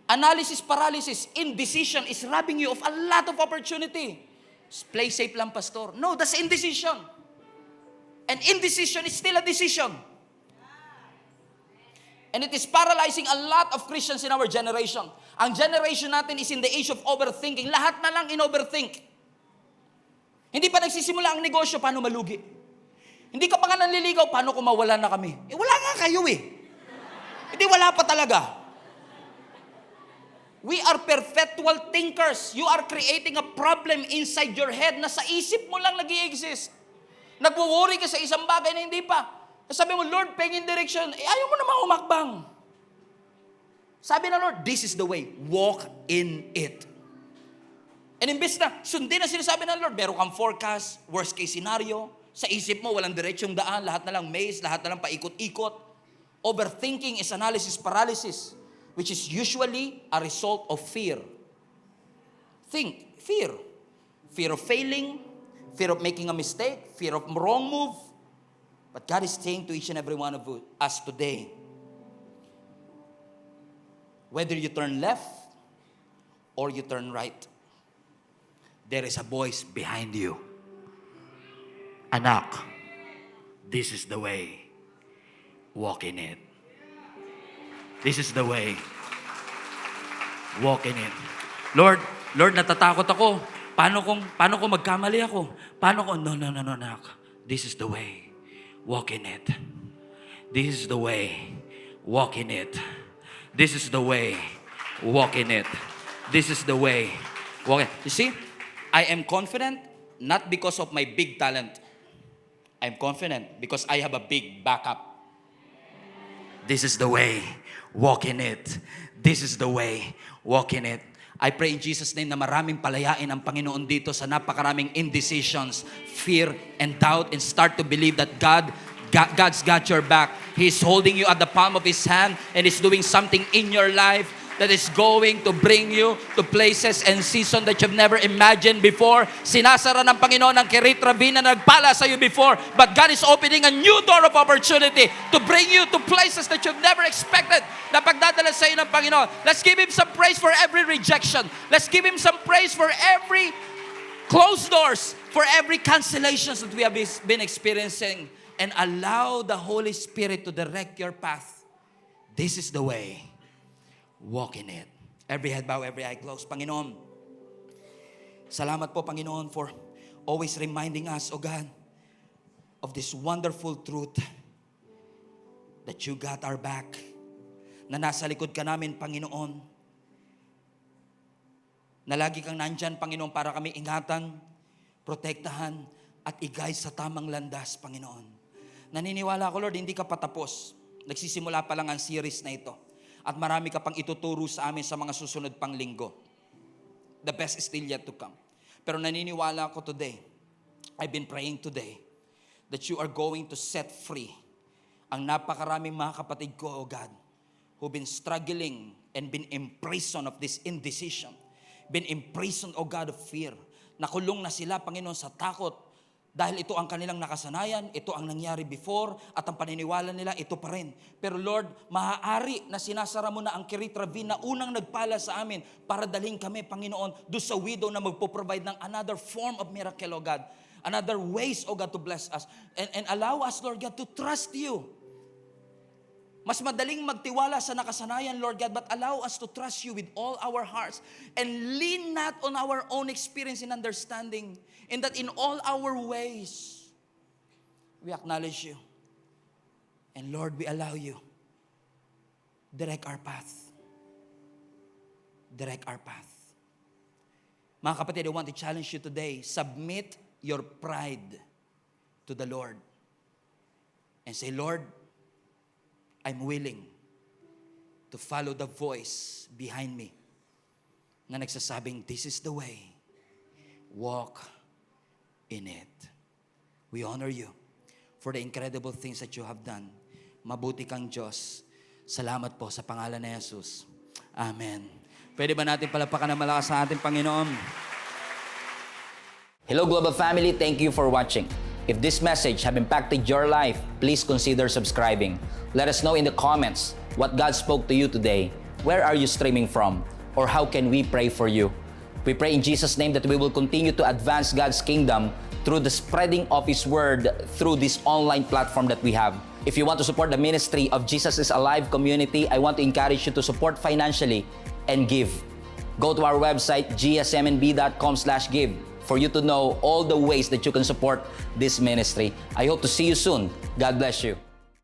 Analysis paralysis, indecision is robbing you of a lot of opportunity. Play safe lang, Pastor. No, that's indecision. And indecision is still a decision. And it is paralyzing a lot of Christians in our generation. Ang generation natin is in the age of overthinking. Lahat na lang in-overthink. Hindi pa nagsisimula ang negosyo, paano malugi? Hindi ka pa nga nanliligaw, paano kung mawala na kami? Wala nga kayo eh. Hindi, wala pa talaga. We are perpetual thinkers. You are creating a problem inside your head na sa isip mo lang nag-i-exist. Nagwo-worry ka sa isang bagay na hindi pa. Sabi mo, Lord, pengin direction. Ayaw mo naman humakbang. Sabi na Lord, this is the way. Walk in it. And imbes na, sundin na sinasabi ng Lord, meron kang forecast, worst case scenario, Sa isip mo, walang diretsyong daan, lahat na lang maze, lahat na lang paikot-ikot. Overthinking is analysis paralysis, which is usually a result of fear. Think, fear. Fear of failing, fear of making a mistake, fear of wrong move. But God is saying to each and every one of us today, whether you turn left or you turn right, there is a voice behind you. Anak, this is the way. Walk in it. This is the way. Walk in it. Lord, natatakot ako. Paano kung magkamali ako? No, anak. This is the way. Walk in it. This is the way. Walk in it. This is the way. Walk in it. This is the way. Walk in it. You see, I am confident not because of my big talent. I'm confident because I have a big backup. This is the way. Walk in it. This is the way. Walk in it. I pray in Jesus' name na maraming palayain ang Panginoon dito sa napakaraming indecisions, fear, and doubt, and start to believe that God's got your back. He's holding you at the palm of His hand, and He's doing something in your life that is going to bring you to places and season that you've never imagined before. Sinasara ng Panginoon ang Kirit Ravine na nagpala sa you before, but God is opening a new door of opportunity to bring you to places that you've never expected na pagdadala sa iyo ng Panginoon. Let's give Him some praise for every rejection. Let's give Him some praise for every closed doors, for every cancellations that we have been experiencing, and allow the Holy Spirit to direct your path. This is the way. Walk in it. Every head bow, every eye closed. Panginoon, salamat po, Panginoon, for always reminding us, O God, of this wonderful truth that you got our back, na nasa likod ka namin, Panginoon, na lagi kang nandyan, Panginoon, para kami ingatan, protektahan, at i-guide sa tamang landas, Panginoon. Naniniwala ko, Lord, hindi ka patapos. Nagsisimula pa lang ang series na ito. At marami ka pang ituturo sa amin sa mga susunod pang linggo. The best is still yet to come. Pero naniniwala ako today, I've been praying today, that you are going to set free ang napakaraming mga kapatid ko, O God, who've been struggling and been imprisoned of this indecision. Been imprisoned, O God, of fear. Nakulong na sila, Panginoon, sa takot. Dahil ito ang kanilang nakasanayan, ito ang nangyari before, at ang paniniwala nila, ito pa rin. Pero Lord, maaari na sinasara mo na ang Kirit Ravine na unang nagpala sa amin para dalhin kami, Panginoon, doon sa widow na magpo-provide ng another form of miracle, O God. Another ways, O God, to bless us. And allow us, Lord God, to trust you. Mas madaling magtiwala sa nakasanayan, Lord God, but allow us to trust you with all our hearts and lean not on our own experience and understanding, in that in all our ways, we acknowledge you. And Lord, we allow you. Direct our path. Direct our path. Mga kapatid, I want to challenge you today. Submit your pride to the Lord. And say, Lord, I'm willing to follow the voice behind me na nagsasabing, this is the way. Walk in it. We honor you for the incredible things that you have done. Mabuti kang Diyos. Salamat po sa pangalan ni Jesus. Amen. Pwede ba natin palapakan ng malakas sa ating Panginoon? Hello Global Family, thank you for watching. If this message have impacted your life, please consider subscribing. Let us know in the comments what God spoke to you today. Where are you streaming from? Or how can we pray for you? We pray in Jesus' name that we will continue to advance God's kingdom through the spreading of His Word through this online platform that we have. If you want to support the ministry of Jesus is Alive community, I want to encourage you to support financially and give. Go to our website, gsmnb.com/give, for you to know all the ways that you can support this ministry. I hope to see you soon. God bless you.